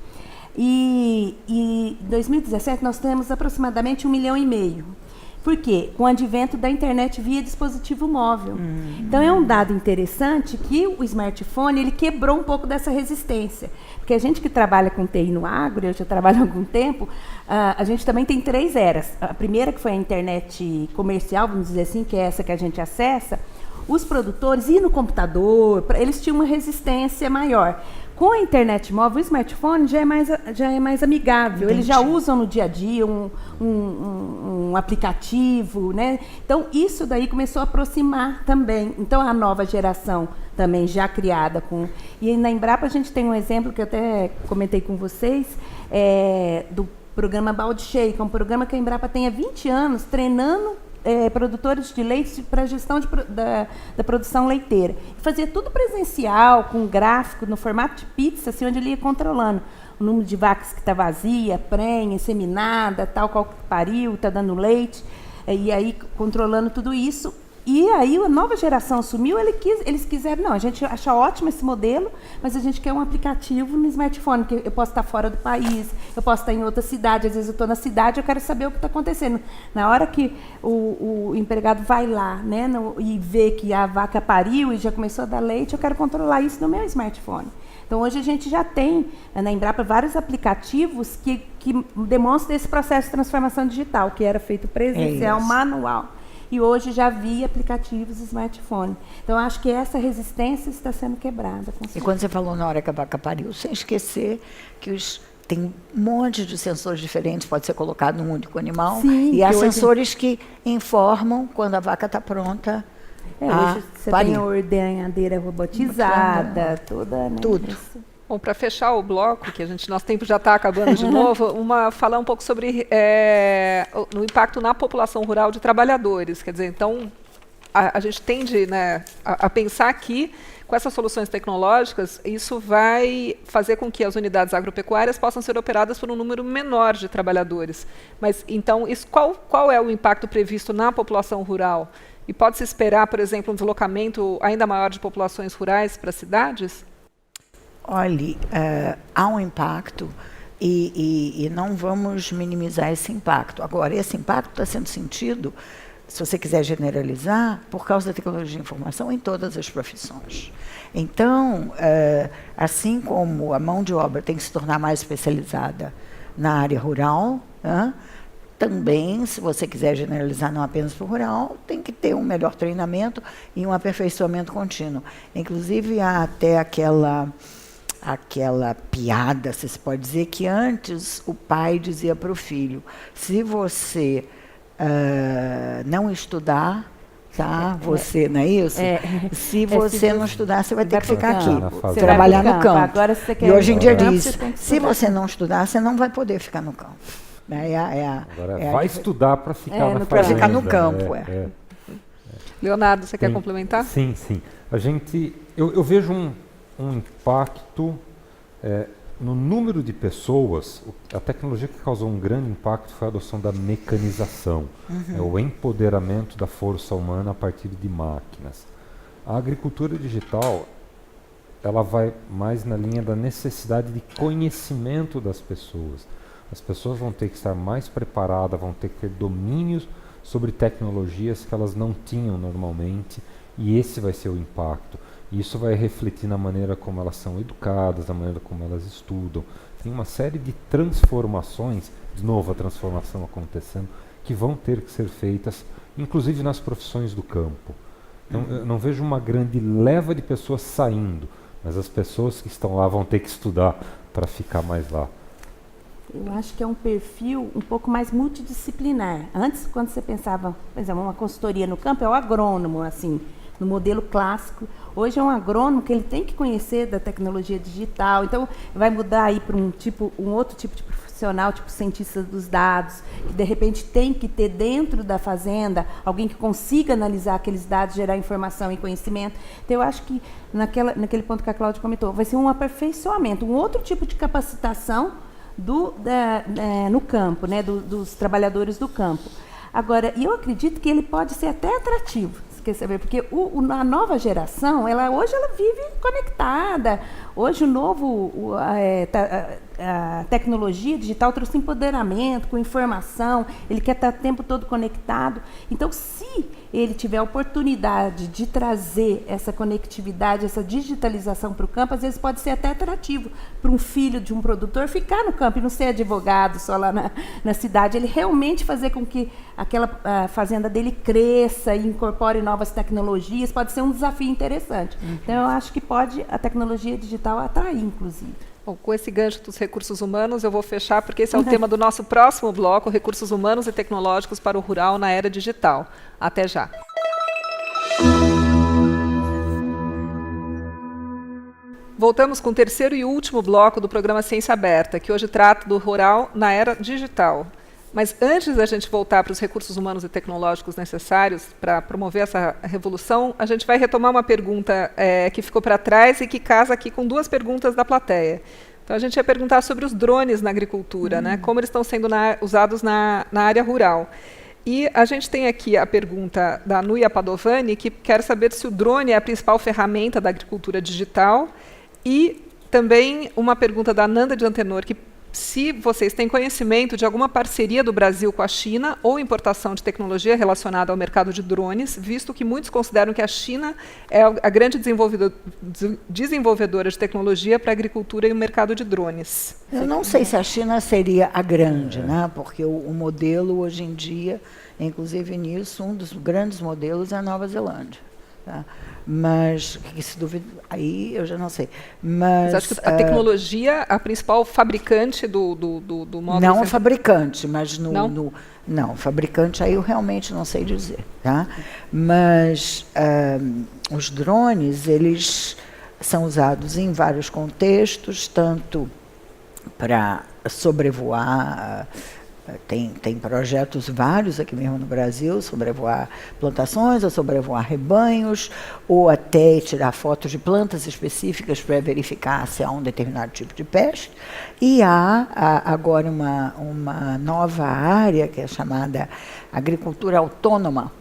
E em 2017, nós temos aproximadamente 1,5 milhão. Por quê? Com o advento da internet via dispositivo móvel. Então, é um dado interessante que o smartphone ele quebrou um pouco dessa resistência. Porque a gente que trabalha com TI no agro, eu já trabalho há algum tempo, a gente também tem 3 eras. A primeira, que foi a internet comercial, vamos dizer assim, que é essa que a gente acessa, os produtores, e no computador, eles tinham uma resistência maior. Com a internet móvel, o smartphone já é mais amigável. Entendi. Eles já usam no dia a dia um aplicativo, né? Então, isso daí começou a aproximar também. Então, a nova geração também já criada com... E na Embrapa a gente tem um exemplo que eu até comentei com vocês, do programa Balde Cheio, que é um programa que a Embrapa tem há 20 anos treinando produtores de leite para a gestão da produção leiteira. Fazia tudo presencial, com gráfico, no formato de pizza, assim, onde ele ia controlando o número de vacas que está vazia, prenha, inseminada, tal, qual que pariu, está dando leite, e aí controlando tudo isso. E aí a nova geração assumiu, eles quiseram, não, a gente acha ótimo esse modelo, mas a gente quer um aplicativo no smartphone, que eu posso estar fora do país, eu posso estar em outra cidade, às vezes eu estou na cidade, eu quero saber o que está acontecendo. Na hora que o empregado vai lá, né, e vê que a vaca pariu e já começou a dar leite, eu quero controlar isso no meu smartphone. Então, hoje a gente já tem, na Embrapa, vários aplicativos que demonstram esse processo de transformação digital, que era feito presencial, manual. E hoje já via aplicativos smartphone. Então, acho que essa resistência está sendo quebrada. E quando você falou na hora que a vaca pariu, sem esquecer que tem um monte de sensores diferentes, pode ser colocado num único animal. Sim, e há sensores que informam quando a vaca está pronta a você parir. tem a ordenhadeira robotizada, toda, né? Tudo. Isso. Bom, para fechar o bloco, que nosso tempo já está acabando de novo, falar um pouco sobre o impacto na população rural de trabalhadores. Quer dizer, então, a gente tende, né, a pensar que, com essas soluções tecnológicas, isso vai fazer com que as unidades agropecuárias possam ser operadas por um número menor de trabalhadores. Mas, então, qual é o impacto previsto na população rural? E pode-se esperar, por exemplo, um deslocamento ainda maior de populações rurais para cidades? Olhe, há um impacto e não vamos minimizar esse impacto. Agora, esse impacto está sendo sentido, se você quiser generalizar, por causa da tecnologia de informação em todas as profissões. Então, assim como a mão de obra tem que se tornar mais especializada na área rural, também, se você quiser generalizar não apenas para o rural, tem que ter um melhor treinamento e um aperfeiçoamento contínuo. Inclusive, há até aquela piada, se pode dizer, que antes o pai dizia para o filho, se você não estudar, tá? Você, não é isso? Se você não estudar, você vai ter que ficar aqui, trabalhar no campo. Agora, se você quer e hoje em dia diz, se você não estudar, você não vai poder ficar no campo. Agora vai estudar para ficar na para ficar no fazenda, campo. Leonardo, você quer complementar? Sim. Eu vejo um impacto no número de pessoas. A tecnologia que causou um grande impacto foi a adoção da mecanização, o empoderamento da força humana a partir de máquinas. A agricultura digital, ela vai mais na linha da necessidade de conhecimento das pessoas. As pessoas vão ter que estar mais preparadas, vão ter que ter domínios sobre tecnologias que elas não tinham normalmente, e esse vai ser o impacto. E isso vai refletir na maneira como elas são educadas, na maneira como elas estudam. Tem uma série de transformações, de novo a transformação acontecendo, que vão ter que ser feitas, inclusive nas profissões do campo. Então, eu não vejo uma grande leva de pessoas saindo, mas as pessoas que estão lá vão ter que estudar para ficar mais lá. Eu acho que é um perfil um pouco mais multidisciplinar. Antes, quando você pensava, por exemplo, uma consultoria no campo, é o agrônomo, assim, no modelo clássico. Hoje é um agrônomo que ele tem que conhecer da tecnologia digital. Então, vai mudar aí para um outro tipo de profissional, tipo cientista dos dados, que de repente tem que ter dentro da fazenda alguém que consiga analisar aqueles dados, gerar informação e conhecimento. Então, eu acho que naquele ponto que a Cláudia comentou, vai ser um aperfeiçoamento, um outro tipo de capacitação no campo, né, dos trabalhadores do campo. Agora, eu acredito que ele pode ser até atrativo, quer saber, porque a nova geração, hoje ela vive conectada. Hoje a tecnologia digital trouxe empoderamento, com informação, ele quer estar o tempo todo conectado. Então, se ele tiver a oportunidade de trazer essa conectividade, essa digitalização para o campo, às vezes pode ser até atrativo para um filho de um produtor ficar no campo e não ser advogado só lá na cidade. Ele realmente fazer com que aquela fazenda dele cresça e incorpore novas tecnologias, pode ser um desafio interessante. Então, eu acho que pode a tecnologia digital atrair, inclusive. Bom, com esse gancho dos recursos humanos, eu vou fechar, porque esse é o tema do nosso próximo bloco, recursos humanos e tecnológicos para o rural na era digital. Até já. Voltamos com o terceiro e último bloco do programa Ciência Aberta, que hoje trata do rural na era digital. Mas antes da gente voltar para os recursos humanos e tecnológicos necessários para promover essa revolução, a gente vai retomar uma pergunta que ficou para trás e que casa aqui com duas perguntas da plateia. Então, a gente ia perguntar sobre os drones na agricultura, né? Como eles estão sendo usados na área rural. E a gente tem aqui a pergunta da Nuia Padovani, que quer saber se o drone é a principal ferramenta da agricultura digital, e também uma pergunta da Nanda de Antenor, que se vocês têm conhecimento de alguma parceria do Brasil com a China ou importação de tecnologia relacionada ao mercado de drones, visto que muitos consideram que a China é a grande desenvolvedora de tecnologia para a agricultura e o mercado de drones. Eu não sei se a China seria a grande, né? Porque o modelo hoje em dia, inclusive nisso, um dos grandes modelos é a Nova Zelândia. Tá? Mas, se duvida, aí eu já não sei. Mas acho que a tecnologia, a principal fabricante do módulo... Não a fabricante, mas não, fabricante aí eu realmente não sei dizer. Tá? Mas os drones, eles são usados em vários contextos, tanto para sobrevoar... Tem projetos vários aqui mesmo no Brasil, sobrevoar plantações, ou sobrevoar rebanhos, ou até tirar fotos de plantas específicas para verificar se há um determinado tipo de peste. E há agora uma nova área, que é chamada agricultura autônoma,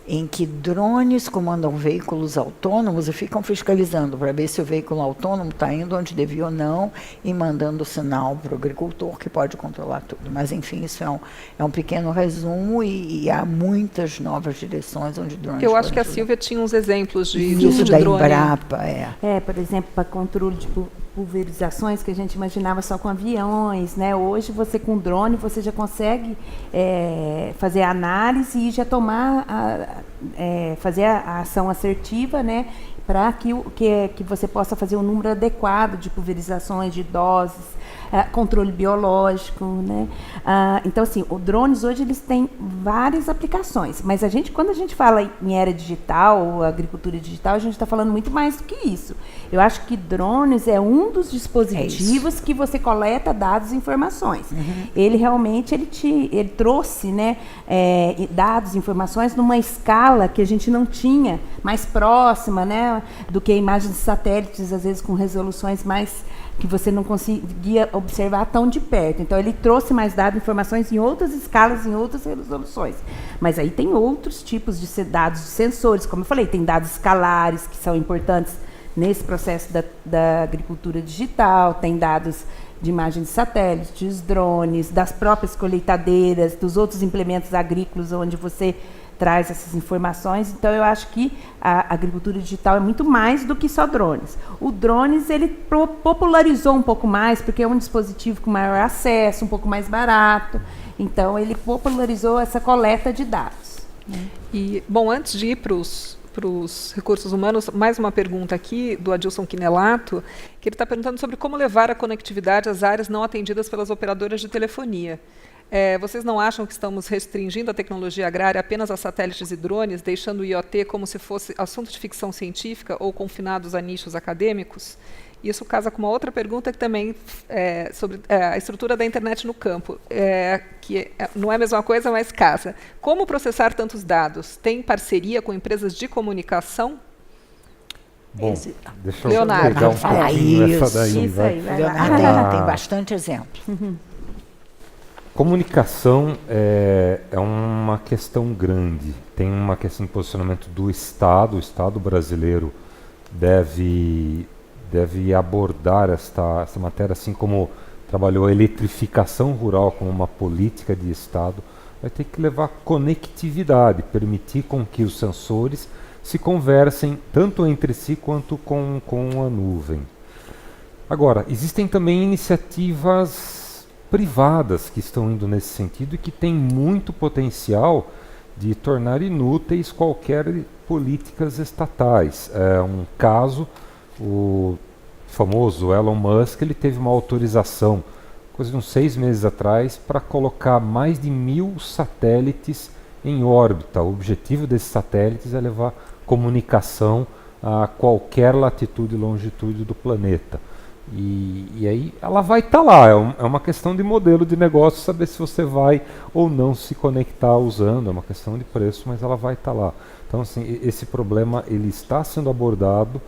em que drones comandam veículos autônomos e ficam fiscalizando para ver se o veículo autônomo está indo onde devia ou não e mandando sinal para o agricultor, que pode controlar tudo. Mas, enfim, isso é um pequeno resumo e há muitas novas direções onde drones... Eu acho que a Silvia tinha uns exemplos de uso de da drone. Embrapa, por exemplo, para controle de pulverizações que a gente imaginava só com aviões, né? Hoje você com drone você já consegue fazer a análise e já fazer a ação assertiva, né? Para que você possa fazer um número adequado de pulverizações, de doses. controle biológico, né? Então, assim, os drones hoje eles têm várias aplicações, mas quando a gente fala em era digital, agricultura digital, a gente está falando muito mais do que isso. Eu acho que drones é um dos dispositivos que você coleta dados e informações. Ele realmente ele trouxe, né, dados e informações numa escala que a gente não tinha, mais próxima, né, do que imagens de satélites, às vezes com resoluções mais que você não conseguia observar tão de perto. Então, ele trouxe mais dados e informações em outras escalas, em outras resoluções. Mas aí tem outros tipos de dados de sensores, como eu falei, tem dados escalares que são importantes nesse processo da agricultura digital, tem dados de imagens de satélites, drones, das próprias colheitadeiras, dos outros implementos agrícolas onde você traz essas informações. Então, eu acho que a agricultura digital é muito mais do que só drones. O drones, ele popularizou um pouco mais, porque é um dispositivo com maior acesso, um pouco mais barato. Então, ele popularizou essa coleta de dados. E, bom, antes de ir para os recursos humanos, mais uma pergunta aqui do Adilson Quinelato, que ele está perguntando sobre como levar a conectividade às áreas não atendidas pelas operadoras de telefonia. Vocês não acham que estamos restringindo a tecnologia agrária apenas a satélites e drones, deixando o IoT como se fosse assunto de ficção científica ou confinados a nichos acadêmicos? Isso casa com uma outra pergunta que também é sobre a estrutura da internet no campo, não é a mesma coisa, mas casa. Como processar tantos dados? Tem parceria com empresas de comunicação? Bom, deixa eu Leonardo, pegar um pouquinho essa daí. Isso aí, vai lá. Leonardo tem bastante exemplo. Comunicação é uma questão grande. Tem uma questão de posicionamento do Estado. O Estado brasileiro deve abordar esta matéria, assim como trabalhou a eletrificação rural como uma política de Estado. Vai ter que levar conectividade, permitir com que os sensores se conversem tanto entre si quanto com a nuvem. Agora, existem também iniciativas privadas que estão indo nesse sentido e que têm muito potencial de tornar inúteis qualquer políticas estatais. Um caso, o famoso Elon Musk, ele teve uma autorização, coisa de uns 6 meses atrás, para colocar mais de 1000 satélites em órbita. O objetivo desses satélites é levar comunicação a qualquer latitude e longitude do planeta. E aí ela vai estar lá, é uma questão de modelo de negócio, saber se você vai ou não se conectar usando, é uma questão de preço, mas ela vai estar lá. Então, assim, esse problema ele está sendo abordado.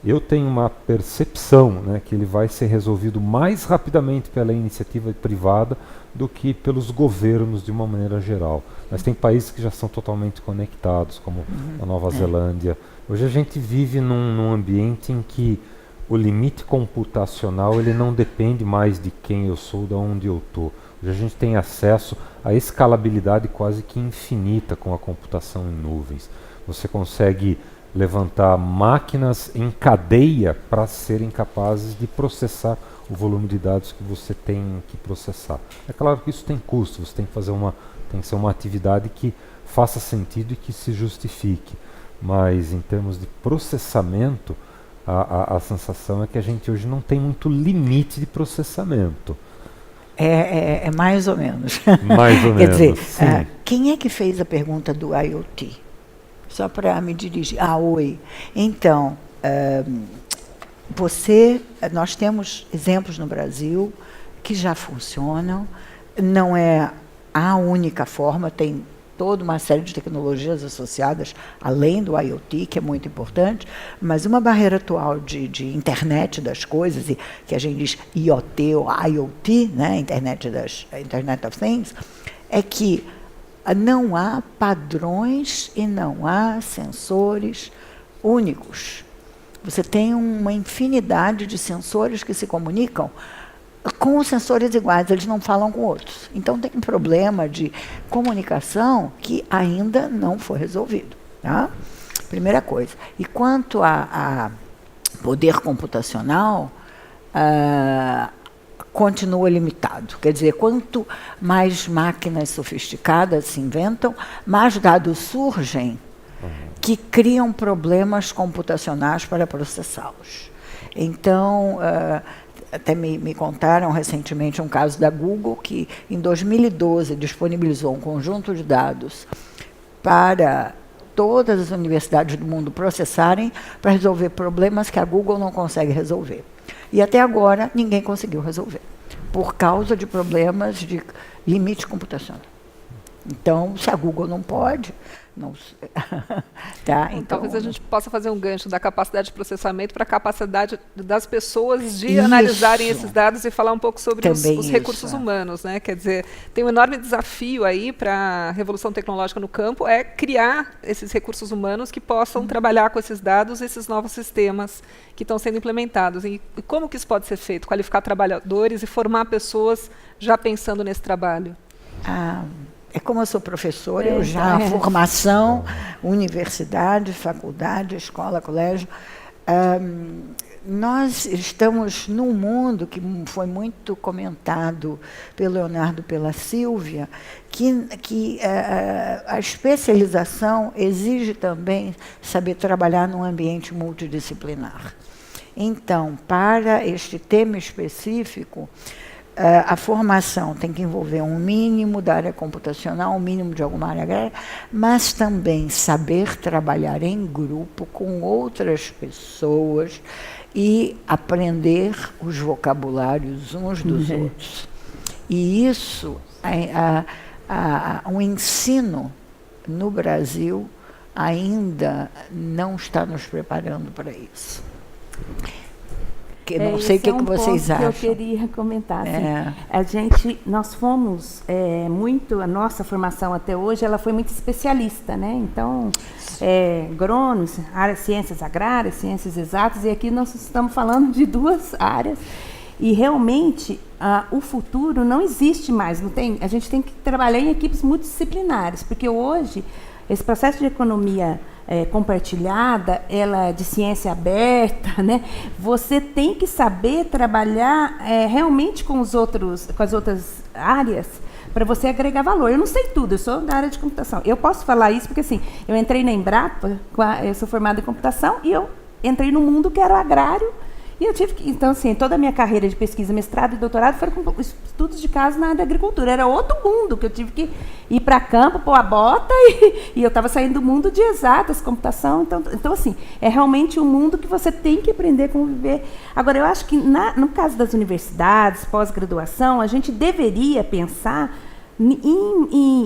Eu tenho uma percepção, né, que ele vai ser resolvido mais rapidamente pela iniciativa privada do que pelos governos de uma maneira geral. Mas tem países que já são totalmente conectados, como a Nova Zelândia. Hoje a gente vive num ambiente em que o limite computacional ele não depende mais de quem eu sou, de onde eu estou. Hoje a gente tem acesso a escalabilidade quase que infinita com a computação em nuvens. Você consegue levantar máquinas em cadeia para serem capazes de processar o volume de dados que você tem que processar. É claro que isso tem custo, você tem que ser uma atividade que faça sentido e que se justifique. Mas em termos de processamento, a sensação é que a gente hoje não tem muito limite de processamento. É mais ou menos. Mais ou Quer menos. dizer, quem é que fez a pergunta do IoT? Só para me dirigir. Oi. Então, nós temos exemplos no Brasil que já funcionam. Não é a única forma, tem toda uma série de tecnologias associadas, além do IoT, que é muito importante, mas uma barreira atual de internet das coisas, e que a gente diz IoT ou IoT, né, Internet of Things, é que não há padrões e não há sensores únicos. Você tem uma infinidade de sensores que se comunicam com os sensores iguais, eles não falam com outros. Então, tem um problema de comunicação que ainda não foi resolvido. Tá? Primeira coisa. E quanto a poder computacional, continua limitado. Quer dizer, quanto mais máquinas sofisticadas se inventam, mais dados surgem que criam problemas computacionais para processá-los. Então, até me contaram recentemente um caso da Google, que em 2012 disponibilizou um conjunto de dados para todas as universidades do mundo processarem para resolver problemas que a Google não consegue resolver. E até agora ninguém conseguiu resolver, por causa de problemas de limite computacional. Então, se a Google não pode, não tá? Então, talvez a gente possa fazer um gancho da capacidade de processamento para a capacidade das pessoas de analisarem esses dados e falar um pouco sobre os recursos humanos, né? Quer dizer, tem um enorme desafio aí para a revolução tecnológica no campo, é criar esses recursos humanos que possam trabalhar com esses dados, esses novos sistemas que estão sendo implementados. E como que isso pode ser feito? Qualificar trabalhadores e formar pessoas já pensando nesse trabalho. É como eu sou professora, eu já formação, universidade, faculdade, escola, colégio. Nós estamos num mundo que foi muito comentado pelo Leonardo, pela Sílvia, que a especialização exige também saber trabalhar num ambiente multidisciplinar. Então, para este tema específico, a formação tem que envolver um mínimo da área computacional, um mínimo de alguma área agrária, mas também saber trabalhar em grupo com outras pessoas e aprender os vocabulários uns dos outros. E isso, o ensino no Brasil ainda não está nos preparando para isso. Não sei o que vocês acham. Que eu queria comentar. Assim, nós fomos a nossa formação até hoje, ela foi muito especialista, né? Então, agrônomos, áreas ciências agrárias, ciências exatas, e aqui nós estamos falando de duas áreas. E realmente o futuro não existe mais. A gente tem que trabalhar em equipes multidisciplinares, porque hoje esse processo de economia compartilhada, ela de ciência aberta, né? Você tem que saber trabalhar realmente com as outras áreas para você agregar valor. Eu não sei tudo, eu sou da área de computação. Eu posso falar isso porque assim, eu entrei na Embrapa, eu sou formada em computação e eu entrei no mundo que era o agrário. E eu tive que, então assim, toda a minha carreira de pesquisa, mestrado e doutorado foram com estudos de caso na área da agricultura. Era outro mundo que eu tive que ir para campo, pôr a bota e eu estava saindo do mundo de exatas, computação. Então assim, é realmente um mundo que você tem que aprender a conviver. Agora, eu acho que no caso das universidades, pós-graduação, a gente deveria pensar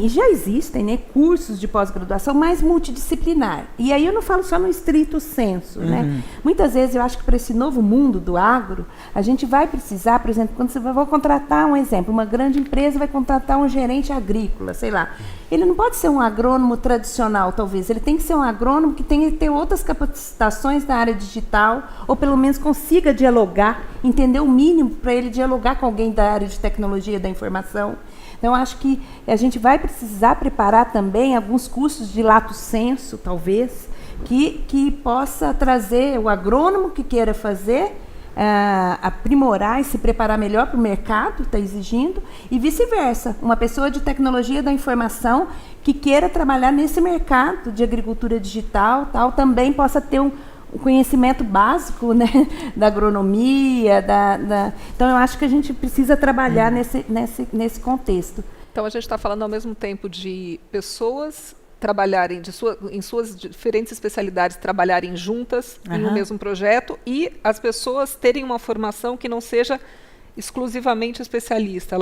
já existem, né, cursos de pós-graduação mais multidisciplinar. E aí eu não falo só no estrito senso. Né? Muitas vezes eu acho que para esse novo mundo do agro, a gente vai precisar, por exemplo, quando você vai contratar um exemplo, uma grande empresa vai contratar um gerente agrícola, sei lá. Ele não pode ser um agrônomo tradicional, talvez. Ele tem que ser um agrônomo que tenha que ter outras capacitações na área digital, ou pelo menos consiga dialogar, entender o mínimo para ele dialogar com alguém da área de tecnologia da informação. Então, acho que a gente vai precisar preparar também alguns cursos de lato sensu, talvez, que possa trazer o agrônomo que queira fazer, aprimorar e se preparar melhor para o mercado, está exigindo, e vice-versa. Uma pessoa de tecnologia da informação que queira trabalhar nesse mercado de agricultura digital, tal, também possa ter um conhecimento básico, né, da agronomia, então eu acho que a gente precisa trabalhar nesse contexto. Então a gente está falando ao mesmo tempo de pessoas trabalharem em suas diferentes especialidades, trabalharem juntas em um mesmo projeto, e as pessoas terem uma formação que não seja exclusivamente especialista.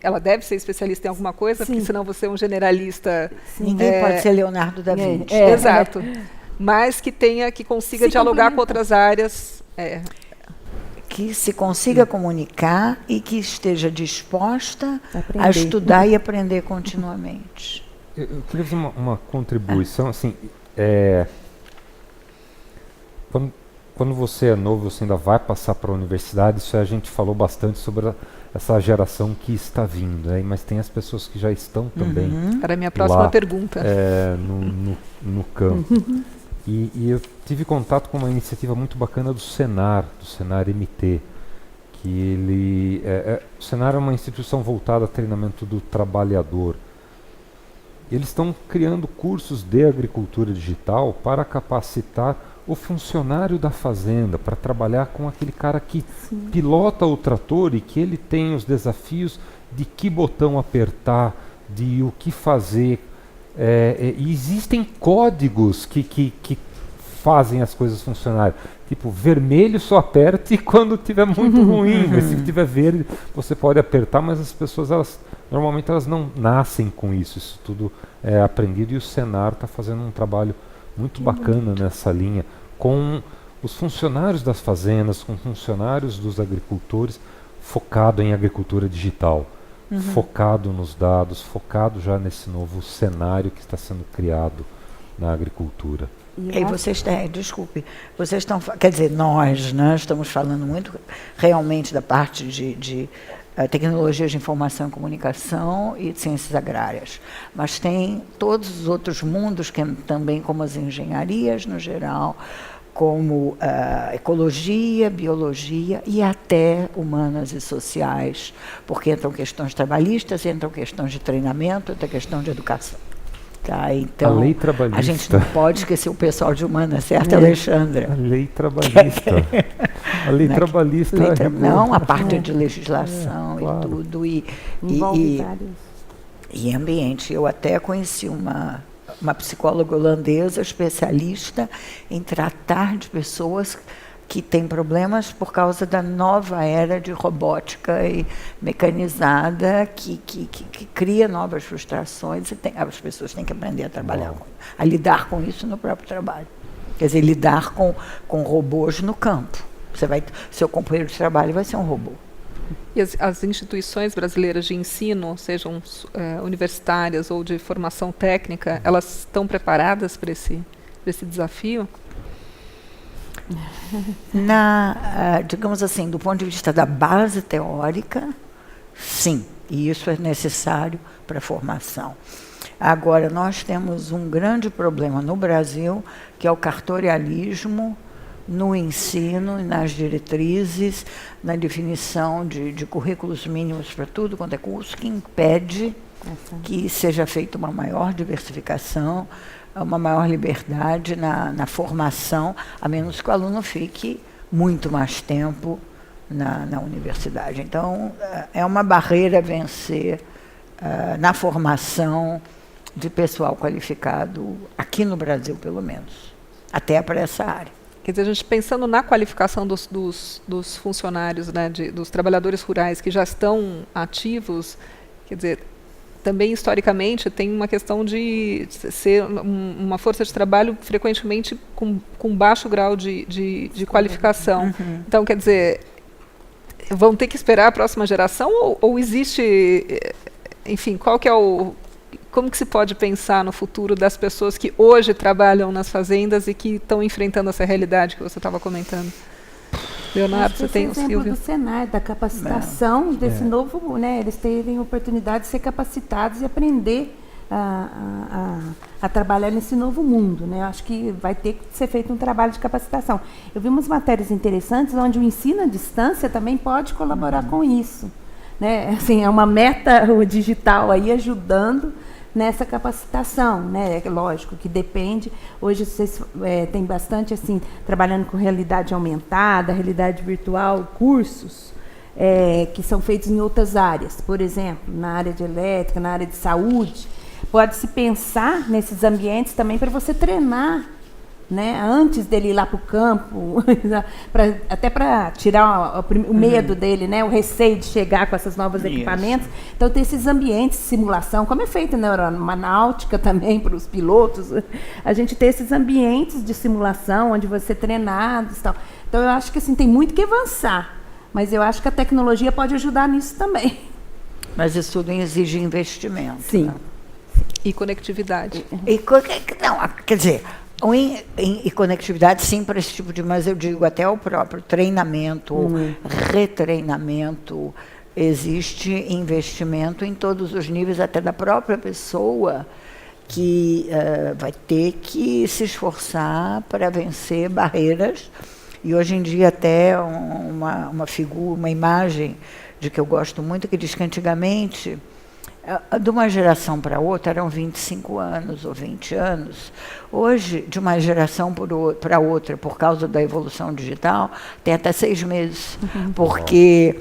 Ela deve ser especialista em alguma coisa, porque senão você é um generalista. Ninguém pode ser Leonardo da Vinci. Exato. Mas que consiga dialogar com outras áreas. Que se consiga comunicar e que esteja disposta a estudar e aprender continuamente. Eu queria fazer uma contribuição. Assim, quando você é novo, você ainda vai passar para a universidade, isso a gente falou bastante sobre essa geração que está vindo, né? Mas tem as pessoas que já estão também. Era a minha próxima pergunta. No campo. E eu tive contato com uma iniciativa muito bacana do Senar MT, que o Senar é uma instituição voltada a treinamento do trabalhador. Eles estão criando cursos de agricultura digital para capacitar o funcionário da fazenda, para trabalhar com aquele cara que pilota o trator e que ele tem os desafios de que botão apertar, de o que fazer. E existem códigos que fazem as coisas funcionarem. Tipo, vermelho só aperte quando tiver muito ruim, mas se tiver verde você pode apertar, mas as pessoas, normalmente elas não nascem com isso. Isso tudo é aprendido e o Senar está fazendo um trabalho muito bacana nessa linha, com os funcionários das fazendas, com funcionários dos agricultores, focado em agricultura digital, focado nos dados, focado já nesse novo cenário que está sendo criado na agricultura. E aí vocês estão, quer dizer, nós, né, estamos falando muito realmente da parte de tecnologias de informação e comunicação e de ciências agrárias, mas tem todos os outros mundos que também, como as engenharias no geral, como ecologia, biologia e até humanas e sociais, porque entram questões trabalhistas, entram questões de treinamento, entra questão de educação. Tá, então, a lei trabalhista. A gente não pode esquecer o pessoal de humanas, certo, Alexandra? A lei trabalhista. A lei trabalhista. Não, a parte de legislação claro. E tudo. E ambiente. Eu até conheci uma psicóloga holandesa especialista em tratar de pessoas que têm problemas por causa da nova era de robótica e mecanizada que cria novas frustrações e as pessoas têm que aprender a trabalhar, a lidar com isso no próprio trabalho. Quer dizer, lidar com robôs no campo. Seu companheiro de trabalho vai ser um robô. E as instituições brasileiras de ensino, sejam universitárias ou de formação técnica, elas estão preparadas para esse desafio? Digamos assim, do ponto de vista da base teórica, sim, e isso é necessário para a formação. Agora, nós temos um grande problema no Brasil, que é o cartorialismo no ensino, nas diretrizes, na definição de currículos mínimos para tudo quanto é curso, que impede que seja feita uma maior diversificação, uma maior liberdade na formação, a menos que o aluno fique muito mais tempo na universidade. Então, é uma barreira a vencer na formação de pessoal qualificado, aqui no Brasil, pelo menos, até para essa área. Quer dizer, a gente pensando na qualificação dos funcionários, né, dos trabalhadores rurais que já estão ativos, quer dizer, também historicamente tem uma questão de ser uma força de trabalho frequentemente com baixo grau de qualificação. Então, quer dizer, vão ter que esperar a próxima geração ou existe, enfim, como que se pode pensar no futuro das pessoas que hoje trabalham nas fazendas e que estão enfrentando essa realidade que você estava comentando? Leonardo, você tem o Silvio. Do Senar, da capacitação desse novo, né, eles terem oportunidade de ser capacitados e aprender a trabalhar nesse novo mundo, né? Eu acho que vai ter que ser feito um trabalho de capacitação. Eu vi umas matérias interessantes onde o ensino à distância também pode colaborar com isso, né? Assim, é uma meta digital aí ajudando nessa capacitação, né? Lógico que depende. Hoje vocês tem bastante assim trabalhando com realidade aumentada, realidade virtual, cursos que são feitos em outras áreas, por exemplo, na área de elétrica, na área de saúde. Pode-se pensar nesses ambientes também para você treinar, né, antes dele ir lá para o campo, até para tirar o medo dele, né, o receio de chegar com esses novos equipamentos. Então, tem esses ambientes de simulação, como é feito na aeronáutica também para os pilotos. A gente tem esses ambientes de simulação, onde você é treinado e tal. Então, eu acho que assim, tem muito que avançar, mas eu acho que a tecnologia pode ajudar nisso também. Mas isso tudo exige investimento. Sim. Né? E conectividade. Não, quer dizer... E conectividade, sim, para esse tipo de... Mas eu digo até o próprio treinamento, retreinamento, existe investimento em todos os níveis, até da própria pessoa, que vai ter que se esforçar para vencer barreiras. E hoje em dia até uma figura, uma imagem de que eu gosto muito, que diz que antigamente De uma geração para outra eram 25 anos ou 20 anos. Hoje, de uma geração para outra, por causa da evolução digital, tem até 6 meses. Porque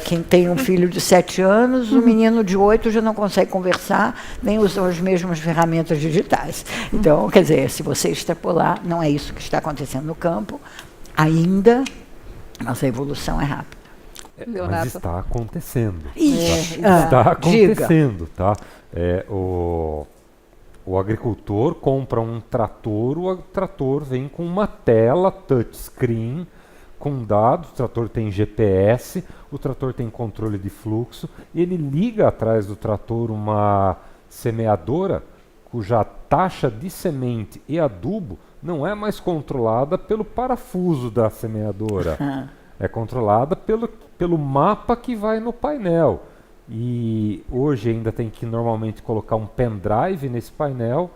quem tem um filho de 7 anos, o menino de 8 já não consegue conversar, nem usa as mesmas ferramentas digitais. Então, quer dizer, se você extrapolar, não é isso que está acontecendo no campo ainda, mas a evolução é rápida. Leonardo. Mas está acontecendo. Está acontecendo, tá? O agricultor compra um trator, o trator vem com uma tela touchscreen, com dados, o trator tem GPS, o trator tem controle de fluxo, e ele liga atrás do trator uma semeadora cuja taxa de semente e adubo não é mais controlada pelo parafuso da semeadora. É controlada pelo mapa que vai no painel. E hoje ainda tem que normalmente colocar um pendrive nesse painel,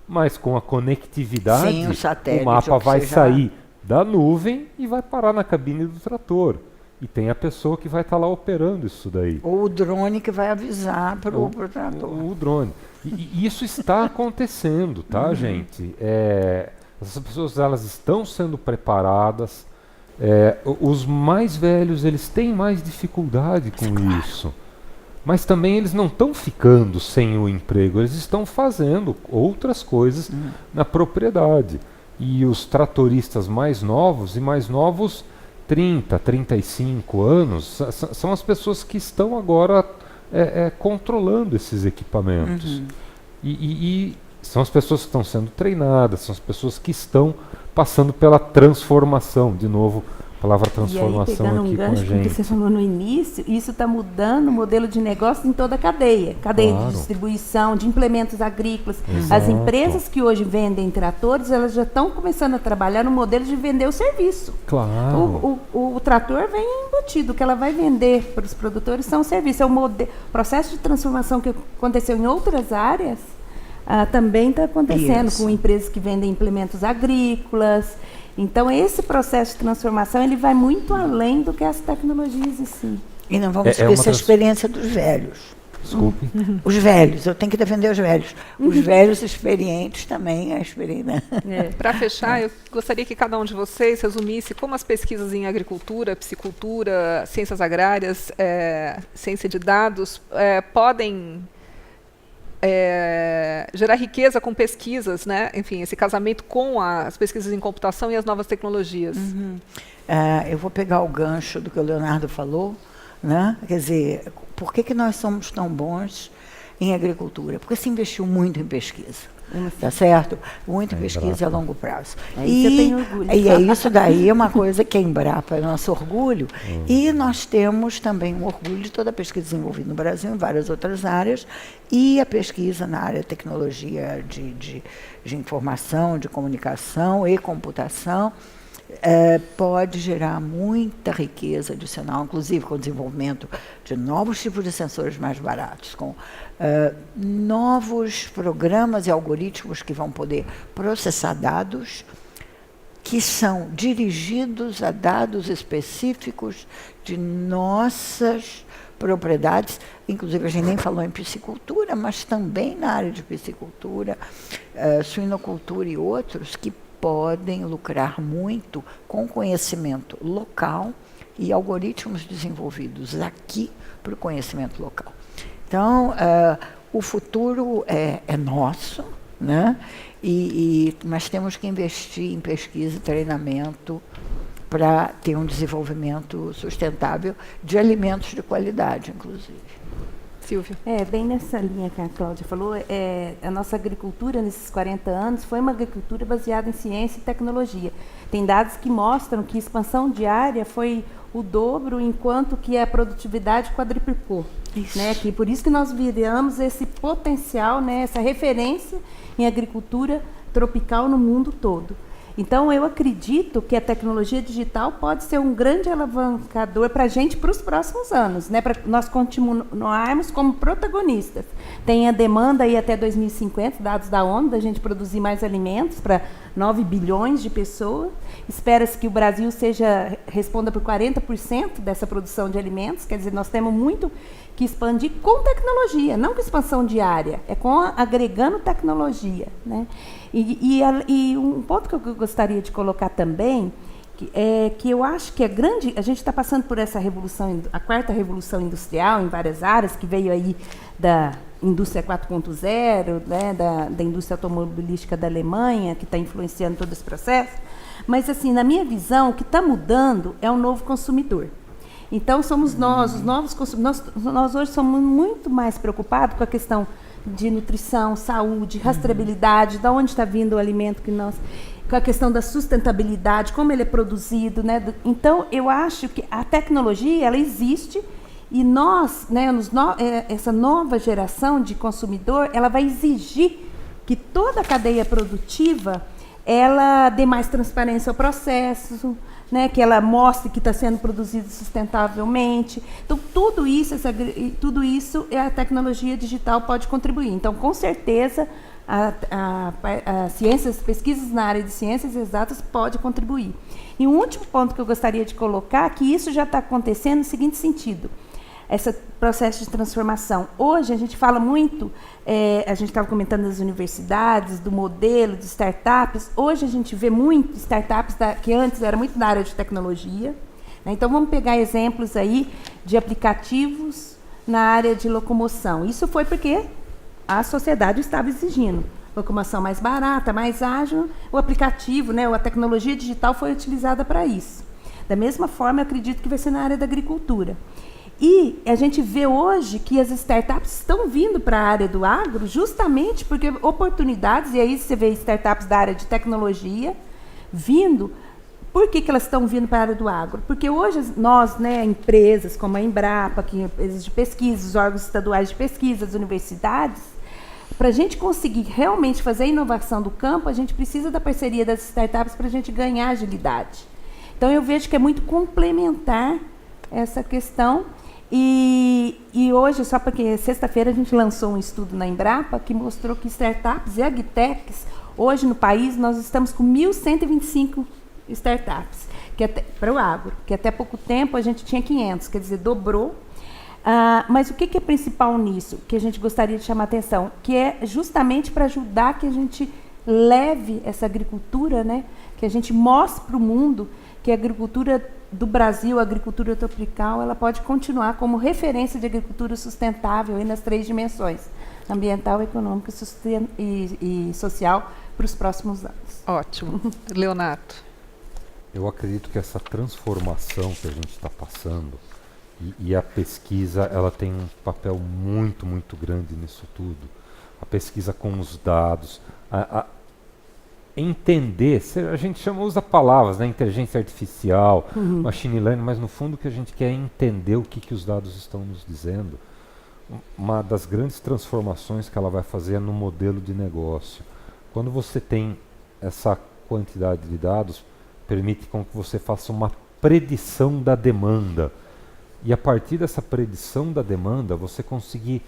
mas com a conectividade, sim, o satélite, o mapa vai sair da nuvem e vai parar na cabine do trator. E tem a pessoa que vai estar lá operando isso daí. Ou o drone que vai avisar para o trator. O drone. E isso está acontecendo, tá, gente? As pessoas elas estão sendo preparadas. Os mais velhos eles têm mais dificuldade com isso. Mas também eles não estão ficando sem o emprego, eles estão fazendo outras coisas na propriedade. E os tratoristas mais novos, 30, 35 anos, são as pessoas que estão agora controlando esses equipamentos. E são as pessoas que estão sendo treinadas, são as pessoas que estão passando pela transformação. De novo, a palavra transformação e aí, aqui com a gancho gente. Que você falou no início, isso está mudando o modelo de negócio em toda a cadeia. Cadeia de distribuição, de implementos agrícolas. Exato. As empresas que hoje vendem tratores, elas já estão começando a trabalhar no modelo de vender o serviço. Claro. O trator vem embutido, o que ela vai vender para os produtores são serviços. É o processo de transformação que aconteceu em outras áreas, também está acontecendo com empresas que vendem implementos agrícolas. Então, esse processo de transformação ele vai muito além do que as tecnologias em si. E não vamos esquecer a experiência dos velhos. Desculpe. Os velhos, eu tenho que defender os velhos. Os velhos experientes também, a experiência. Para fechar, eu gostaria que cada um de vocês resumisse como as pesquisas em agricultura, piscicultura, ciências agrárias, ciência de dados, podem gerar riqueza com pesquisas, né? Enfim, esse casamento com as pesquisas em computação e as novas tecnologias. Eu vou pegar o gancho do que o Leonardo falou, né? Quer dizer, por que nós somos tão bons em agricultura? Porque se investiu muito em pesquisa. Tá certo? Muito em pesquisa a longo prazo. Isso eu tenho orgulho. E isso daí é uma coisa que a Embrapa é nosso orgulho. E nós temos também um orgulho de toda a pesquisa desenvolvida no Brasil, em várias outras áreas, e a pesquisa na área de tecnologia de informação, de comunicação e computação, pode gerar muita riqueza adicional, inclusive com o desenvolvimento de novos tipos de sensores mais baratos, com novos programas e algoritmos que vão poder processar dados que são dirigidos a dados específicos de nossas propriedades. Inclusive, a gente nem falou em piscicultura, mas também na área de piscicultura, suinocultura e outros que podem lucrar muito com conhecimento local e algoritmos desenvolvidos aqui para o conhecimento local. Então, o futuro é nosso, né? Mas temos que investir em pesquisa e treinamento para ter um desenvolvimento sustentável de alimentos de qualidade, inclusive. Silvia. Bem nessa linha que a Cláudia falou, a nossa agricultura nesses 40 anos foi uma agricultura baseada em ciência e tecnologia. Tem dados que mostram que a expansão diária foi o dobro, enquanto que a produtividade quadruplicou. Né? Por isso que nós viramos esse potencial, né, essa referência em agricultura tropical no mundo todo. Então, eu acredito que a tecnologia digital pode ser um grande alavancador para a gente para os próximos anos, né? Para nós continuarmos como protagonistas. Tem a demanda aí até 2050, dados da ONU, da gente produzir mais alimentos para 9 bilhões de pessoas. Espera-se que o Brasil responda por 40% dessa produção de alimentos. Quer dizer, nós temos muito que expandir com tecnologia, não com expansão diária, é agregando tecnologia, né? E um ponto que eu gostaria de colocar também, que eu acho que a gente está passando por essa revolução, a quarta revolução industrial em várias áreas, que veio aí da indústria 4.0, né, da indústria automobilística da Alemanha, que está influenciando todo esse processo. Mas, assim, na minha visão, o que está mudando é o novo consumidor. Então, somos nós, os novos consumidores. Nós hoje somos muito mais preocupados com a questão de nutrição, saúde, rastreabilidade, de onde está vindo o alimento que nós... com a questão da sustentabilidade, como ele é produzido, né? Então, eu acho que a tecnologia, ela existe e nós, né, essa nova geração de consumidor, ela vai exigir que toda a cadeia produtiva, ela dê mais transparência ao processo, né, que ela mostre que está sendo produzido sustentavelmente. Então, tudo isso a tecnologia digital pode contribuir. Então, com certeza, a pesquisas na área de ciências exatas pode contribuir. E um último ponto que eu gostaria de colocar, que isso já está acontecendo no seguinte sentido, esse processo de transformação. Hoje a gente fala muito, a gente estava comentando das universidades, do modelo de startups. Hoje a gente vê muito startups que antes era muito da área de tecnologia, né? Então vamos pegar exemplos aí de aplicativos na área de locomoção. Isso foi porque a sociedade estava exigindo locomoção mais barata, mais ágil. O aplicativo, né, a tecnologia digital foi utilizada para isso. Da mesma forma, eu acredito que vai ser na área da agricultura. E a gente vê hoje que as startups estão vindo para a área do agro justamente porque oportunidades, e aí você vê startups da área de tecnologia vindo. Por que elas estão vindo para a área do agro? Porque hoje nós, né, empresas como a Embrapa, que é empresas de pesquisa, os órgãos estaduais de pesquisa, as universidades, para a gente conseguir realmente fazer a inovação do campo, a gente precisa da parceria das startups para a gente ganhar agilidade. Então, eu vejo que é muito complementar essa questão. E hoje, só porque sexta-feira a gente lançou um estudo na Embrapa que mostrou que startups e agtechs, hoje no país, nós estamos com 1.125 startups para o agro, que até pouco tempo a gente tinha 500, quer dizer, dobrou. Mas o que é principal nisso, que a gente gostaria de chamar a atenção? Que é justamente para ajudar que a gente leve essa agricultura, né? Que a gente mostre para o mundo que a agricultura do Brasil, a agricultura tropical, ela pode continuar como referência de agricultura sustentável aí nas 3 dimensões, ambiental, econômica e social, para os próximos anos. Ótimo. Leonardo. Eu acredito que essa transformação que a gente está passando, e a pesquisa, ela tem um papel muito, muito grande nisso tudo. A pesquisa com os dados, entender, a gente usa palavras, né, inteligência artificial, machine learning, mas no fundo o que a gente quer é entender o que os dados estão nos dizendo. Uma das grandes transformações que ela vai fazer é no modelo de negócio. Quando você tem essa quantidade de dados, permite com que você faça uma predição da demanda. E a partir dessa predição da demanda, você conseguir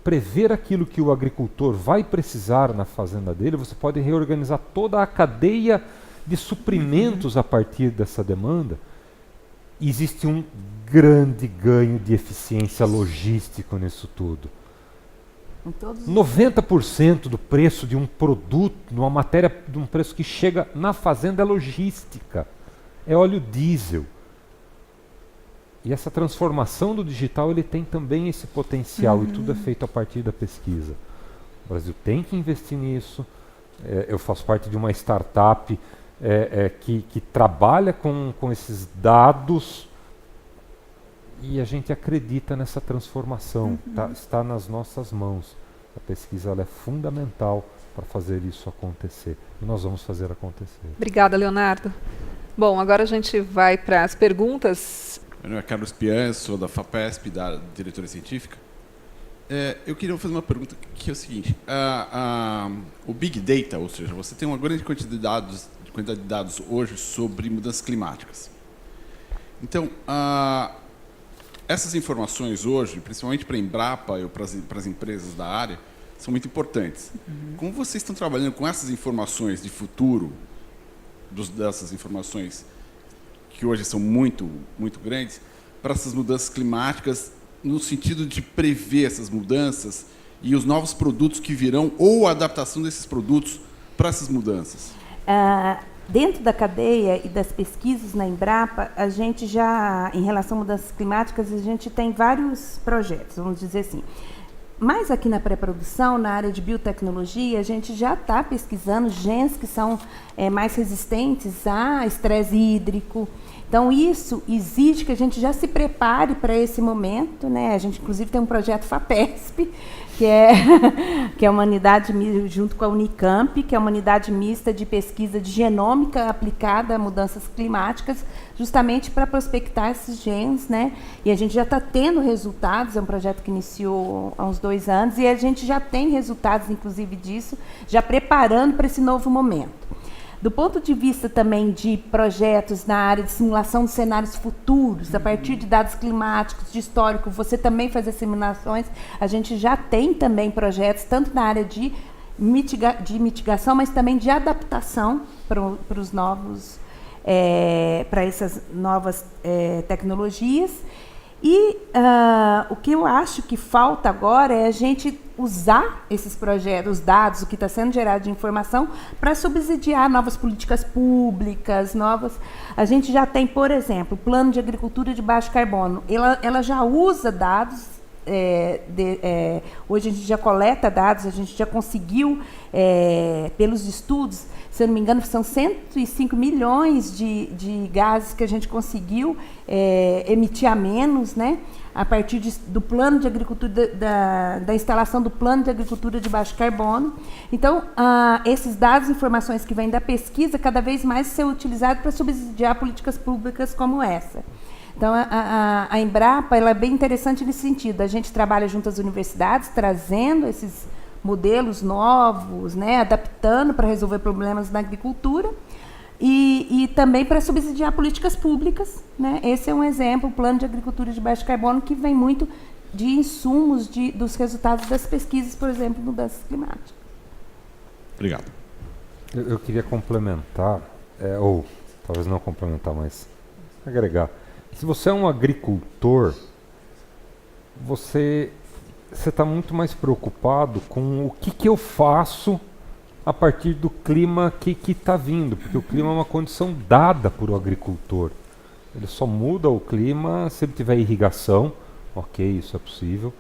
prever aquilo que o agricultor vai precisar na fazenda dele, você pode reorganizar toda a cadeia de suprimentos a partir dessa demanda. E existe um grande ganho de eficiência logístico nisso tudo. 90% do preço de um produto, de uma matéria, de um preço que chega na fazenda é logística, é óleo diesel. E essa transformação do digital, ele tem também esse potencial, e tudo é feito a partir da pesquisa. O Brasil tem que investir nisso. Eu faço parte de uma startup que trabalha com esses dados, e a gente acredita nessa transformação. Está nas nossas mãos. A pesquisa, ela é fundamental para fazer isso acontecer. E nós vamos fazer acontecer. Obrigada, Leonardo. Bom, agora a gente vai para as perguntas. Meu nome é Carlos Pian, sou da FAPESP, da diretoria científica. Eu queria fazer uma pergunta que é o seguinte: o Big Data, ou seja, você tem uma grande quantidade de dados hoje sobre mudanças climáticas. Então, essas informações hoje, principalmente para a Embrapa ou para as empresas da área, são muito importantes. Como vocês estão trabalhando com essas informações de futuro, dessas informações, que hoje são muito, muito grandes, para essas mudanças climáticas, no sentido de prever essas mudanças e os novos produtos que virão, ou a adaptação desses produtos para essas mudanças? Dentro da cadeia e das pesquisas na Embrapa, a gente já, em relação a mudanças climáticas, a gente tem vários projetos, vamos dizer assim. Mas aqui na pré-produção, na área de biotecnologia, a gente já está pesquisando genes que são mais resistentes a estresse hídrico. Então, isso exige que a gente já se prepare para esse momento, né? A gente, inclusive, tem um projeto FAPESP, que é uma unidade, junto com a Unicamp, que é uma unidade mista de pesquisa de genômica aplicada a mudanças climáticas, justamente para prospectar esses genes, né? E a gente já está tendo resultados, é um projeto que iniciou há uns 2 anos, e a gente já tem resultados, inclusive, disso, já preparando para esse novo momento. Do ponto de vista também de projetos na área de simulação de cenários futuros, a partir de dados climáticos, de histórico, você também faz as simulações, a gente já tem também projetos, tanto na área de mitigação, mas também de adaptação para os novos, para essas novas tecnologias. E o que eu acho que falta agora é a gente usar esses projetos, os dados, o que está sendo gerado de informação, para subsidiar novas políticas públicas, A gente já tem, por exemplo, o Plano de Agricultura de Baixo Carbono. Ela já usa dados, hoje a gente já coleta dados, a gente já conseguiu, pelos estudos, se eu não me engano, são 105 milhões de gases que a gente conseguiu emitir a menos, né, a partir do plano de agricultura, da instalação do plano de agricultura de baixo carbono. Então, esses dados e informações que vêm da pesquisa, cada vez mais ser utilizados para subsidiar políticas públicas como essa. Então, a Embrapa ela é bem interessante nesse sentido. A gente trabalha junto às universidades, trazendo esses modelos novos, né, adaptando para resolver problemas na agricultura e também para subsidiar políticas públicas, né? Esse é um exemplo, o Plano de Agricultura de Baixo Carbono, que vem muito de insumos dos resultados das pesquisas, por exemplo, mudanças climáticas. Obrigado. Eu queria complementar, ou talvez não complementar, mas agregar. Se você é um agricultor, você está muito mais preocupado com o que eu faço a partir do clima que está vindo, porque o clima é uma condição dada por o agricultor. Ele só muda o clima se ele tiver irrigação, ok, isso é possível,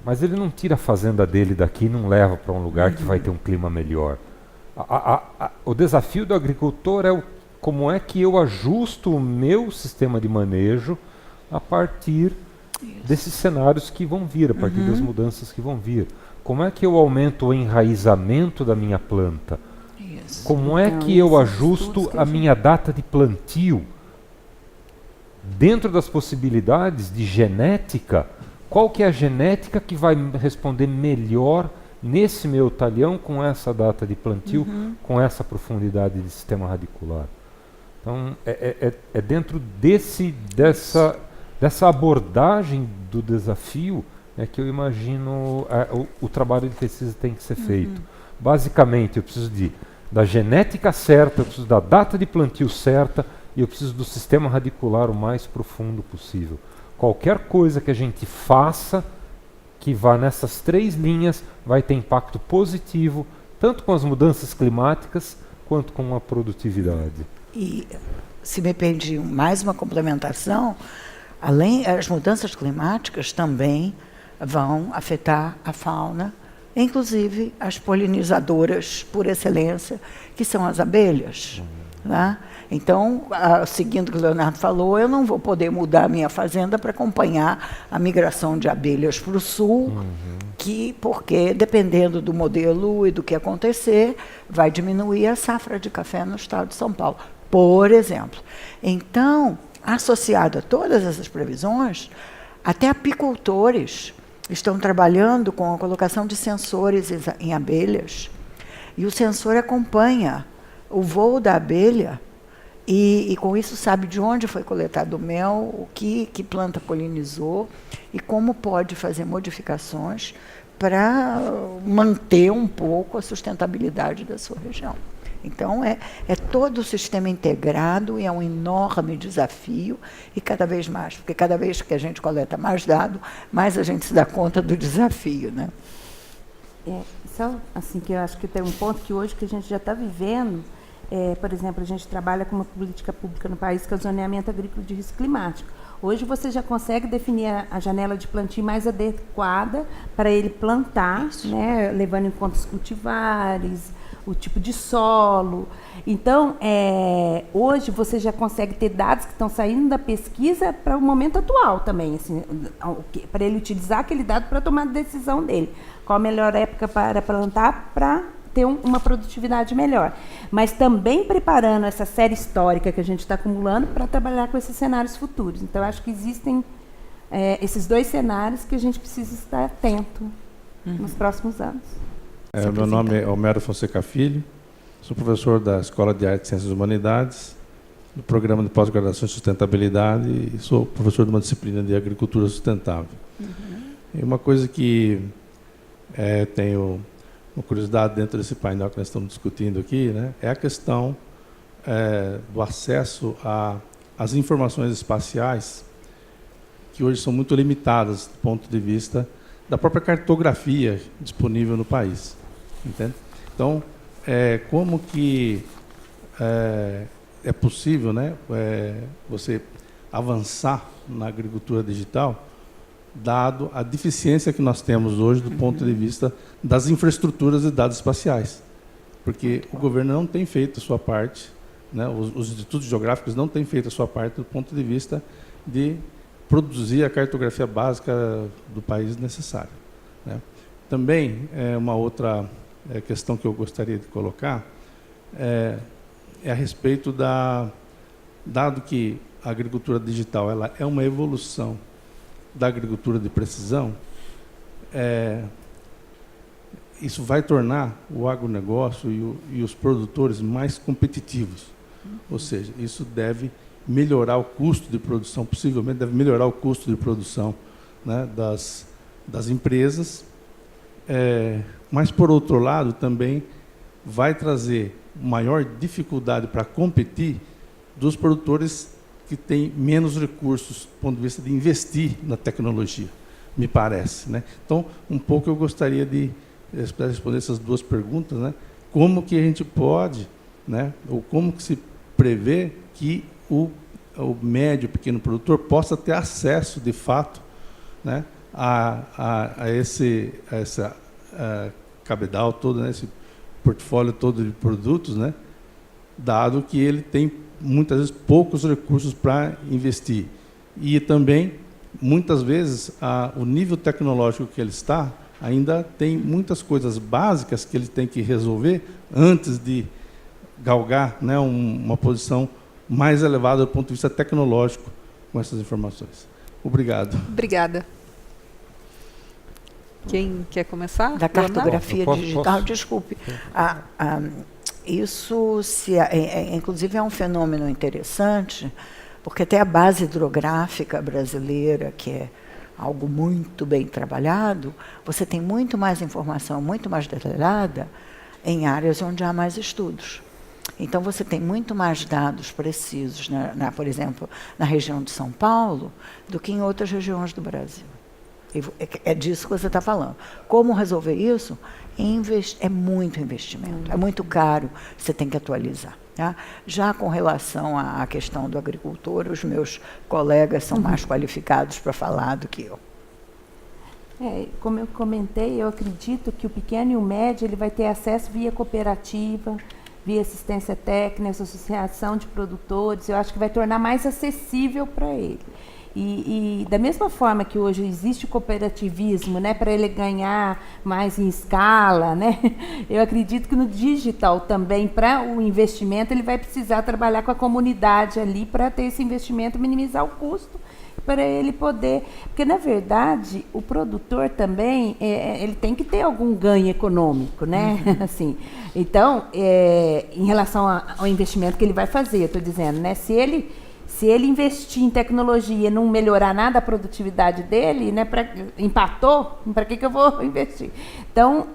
mas ele não tira a fazenda dele daqui e não leva para um lugar que vai ter um clima melhor. O desafio do agricultor é como é que eu ajusto o meu sistema de manejo a partir desses cenários que vão vir, a partir das mudanças que vão vir. Como é que eu aumento o enraizamento da minha planta? Isso. Como é que eu ajusto a minha data de plantio? Dentro das possibilidades de genética, qual que é a genética que vai responder melhor nesse meu talhão com essa data de plantio, com essa profundidade de sistema radicular? Então, é dentro dessa abordagem do desafio que eu imagino o trabalho de pesquisa tem que ser feito. Basicamente, eu preciso da genética certa, eu preciso da data de plantio certa e eu preciso do sistema radicular o mais profundo possível. Qualquer coisa que a gente faça que vá nessas 3 linhas vai ter impacto positivo, tanto com as mudanças climáticas quanto com a produtividade. E, se me permite mais uma complementação, além as mudanças climáticas também vão afetar a fauna, inclusive as polinizadoras por excelência, que são as abelhas. Né? Então, seguindo o que o Leonardo falou, eu não vou poder mudar a minha fazenda para acompanhar a migração de abelhas para o sul, porque, dependendo do modelo e do que acontecer, vai diminuir a safra de café no estado de São Paulo, por exemplo. Então, associado a todas essas previsões, até apicultores estão trabalhando com a colocação de sensores em abelhas, e o sensor acompanha o voo da abelha e com isso sabe de onde foi coletado o mel, o que planta polinizou e como pode fazer modificações para manter um pouco a sustentabilidade da sua região. Então, é todo o sistema integrado e é um enorme desafio, e cada vez mais, porque cada vez que a gente coleta mais dado, mais a gente se dá conta do desafio, né? Só assim, que eu acho que tem um ponto que hoje que a gente já está vivendo, por exemplo, a gente trabalha com uma política pública no país que é o zoneamento agrícola de risco climático. Hoje você já consegue definir a janela de plantio mais adequada para ele plantar, né, levando em conta os cultivares, o tipo de solo. Então, hoje você já consegue ter dados que estão saindo da pesquisa para o momento atual também, assim, para ele utilizar aquele dado para tomar a decisão dele. Qual a melhor época para plantar para ter uma produtividade melhor. Mas também preparando essa série histórica que a gente está acumulando para trabalhar com esses cenários futuros. Então, acho que existem esses dois cenários que a gente precisa estar atento nos próximos anos. Meu nome é Homero Fonseca Filho, sou professor da Escola de Artes e Ciências e Humanidades, do Programa de Pós-Graduação em Sustentabilidade, e sou professor de uma disciplina de Agricultura Sustentável. E uma coisa que tenho uma curiosidade dentro desse painel que nós estamos discutindo aqui, né, é a questão do acesso às informações espaciais, que hoje são muito limitadas do ponto de vista da própria cartografia disponível no país. Entende? Então, como que é possível, né, você avançar na agricultura digital, dado a deficiência que nós temos hoje do ponto de vista das infraestruturas de dados espaciais? Porque o governo não tem feito a sua parte, né, os institutos geográficos não têm feito a sua parte do ponto de vista de produzir a cartografia básica do país necessária, né? Também, uma outra questão que eu gostaria de colocar é a respeito dado que a agricultura digital ela é uma evolução da agricultura de precisão, isso vai tornar o agronegócio e os produtores mais competitivos. Ou seja, isso deve melhorar o custo de produção, possivelmente deve melhorar o custo de produção, né, das empresas, mas, por outro lado, também vai trazer maior dificuldade para competir dos produtores que têm menos recursos do ponto de vista de investir na tecnologia, me parece, né? Então, um pouco eu gostaria de responder essas duas perguntas, né? Como que a gente pode, né, ou como que se prevê que o médio, pequeno produtor possa ter acesso, de fato, né, a essa cabedal todo, né, esse portfólio todo de produtos, né, dado que ele tem muitas vezes poucos recursos para investir. E também, muitas vezes, o nível tecnológico que ele está ainda tem muitas coisas básicas que ele tem que resolver antes de galgar, né, uma posição mais elevada do ponto de vista tecnológico com essas informações. Obrigado. Obrigada. Quem quer começar? Da cartografia digital, Posso? desculpe. Isso, inclusive, é um fenômeno interessante, porque até a base hidrográfica brasileira, que é algo muito bem trabalhado, você tem muito mais informação, muito mais detalhada em áreas onde há mais estudos. Então, você tem muito mais dados precisos, por exemplo, na região de São Paulo, do que em outras regiões do Brasil. É disso que você está falando. Como resolver isso? É muito investimento, é muito caro, você tem que atualizar. Tá? Já com relação à questão do agricultor, os meus colegas são mais qualificados para falar do que eu. Como eu comentei, eu acredito que o pequeno e o médio ele vai ter acesso via cooperativa, via assistência técnica, associação de produtores. Eu acho que vai tornar mais acessível para ele. E da mesma forma que hoje existe o cooperativismo, né, para ele ganhar mais em escala, né, eu acredito que no digital também, para o investimento, ele vai precisar trabalhar com a comunidade ali para ter esse investimento, minimizar o custo, para ele poder... Porque, na verdade, o produtor também, ele tem que ter algum ganho econômico, né? Assim, então, em relação ao investimento que ele vai fazer, eu estou dizendo, né, se ele investir em tecnologia e não melhorar nada a produtividade dele, né, empatou, para que eu vou investir? Então,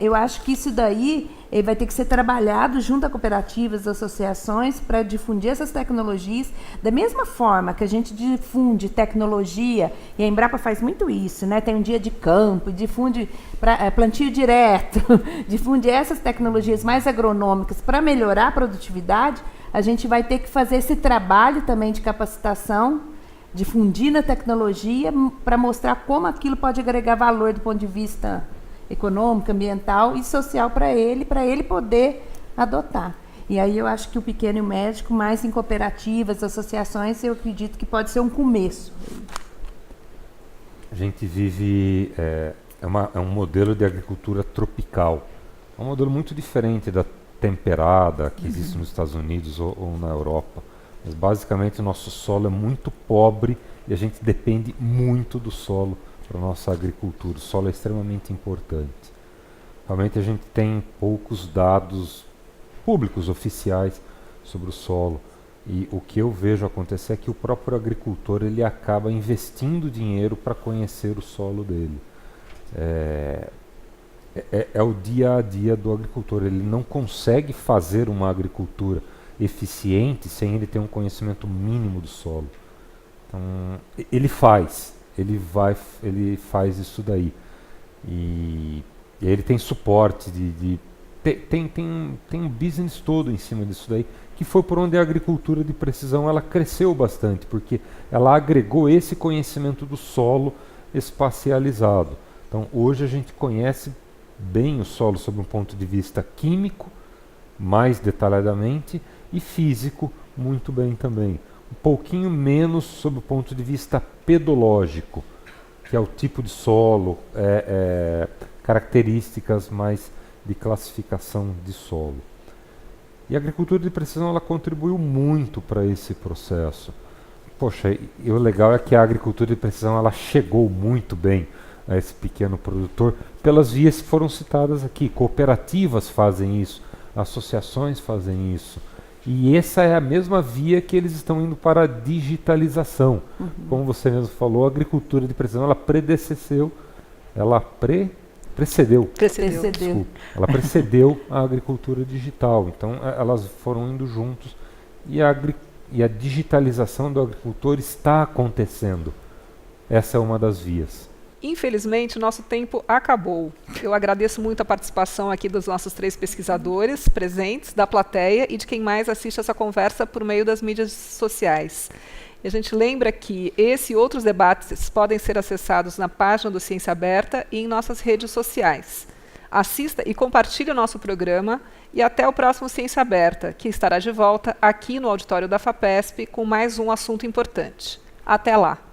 eu acho que isso daí ele vai ter que ser trabalhado junto a cooperativas, associações, para difundir essas tecnologias. Da mesma forma que a gente difunde tecnologia, e a Embrapa faz muito isso, né? Tem um dia de campo, difunde plantio direto, difunde essas tecnologias mais agronômicas para melhorar a produtividade, a gente vai ter que fazer esse trabalho também de capacitação, difundindo a tecnologia para mostrar como aquilo pode agregar valor do ponto de vista econômico, ambiental e social para ele poder adotar. E aí eu acho que o pequeno e o médio, mais em cooperativas, associações, eu acredito que pode ser um começo. A gente vive, é um modelo de agricultura tropical. É um modelo muito diferente da temperada que existe nos Estados Unidos ou na Europa. Mas basicamente o nosso solo é muito pobre e a gente depende muito do solo para a nossa agricultura. O solo é extremamente importante. Realmente a gente tem poucos dados públicos, oficiais, sobre o solo. E o que eu vejo acontecer é que o próprio agricultor ele acaba investindo dinheiro para conhecer o solo dele. É o dia a dia do agricultor. Ele não consegue fazer uma agricultura eficiente sem ele ter um conhecimento mínimo do solo. Então, ele faz isso daí. E ele tem suporte tem um business todo em cima disso daí, que foi por onde a agricultura de precisão ela cresceu bastante, porque ela agregou esse conhecimento do solo espacializado. Então, hoje a gente conhece bem o solo sob um ponto de vista químico, mais detalhadamente, e físico, muito bem também. Um pouquinho menos sob o ponto de vista pedológico, que é o tipo de solo, características mais de classificação de solo. E a agricultura de precisão ela contribuiu muito para esse processo. Poxa, e o legal é que a agricultura de precisão ela chegou muito bem a esse pequeno produtor pelas vias que foram citadas aqui. Cooperativas fazem isso, associações fazem isso. E essa é a mesma via que eles estão indo para a digitalização. Como você mesmo falou, a agricultura de precisão ela precedeu ela precedeu a agricultura digital. Então elas foram indo juntos e a digitalização do agricultor está acontecendo. Essa é uma das vias. Infelizmente, nosso tempo acabou. Eu agradeço muito a participação aqui dos nossos 3 pesquisadores presentes, da plateia e de quem mais assiste essa conversa por meio das mídias sociais. E a gente lembra que esse e outros debates podem ser acessados na página do Ciência Aberta e em nossas redes sociais. Assista e compartilhe o nosso programa e até o próximo Ciência Aberta, que estará de volta aqui no auditório da FAPESP com mais um assunto importante. Até lá!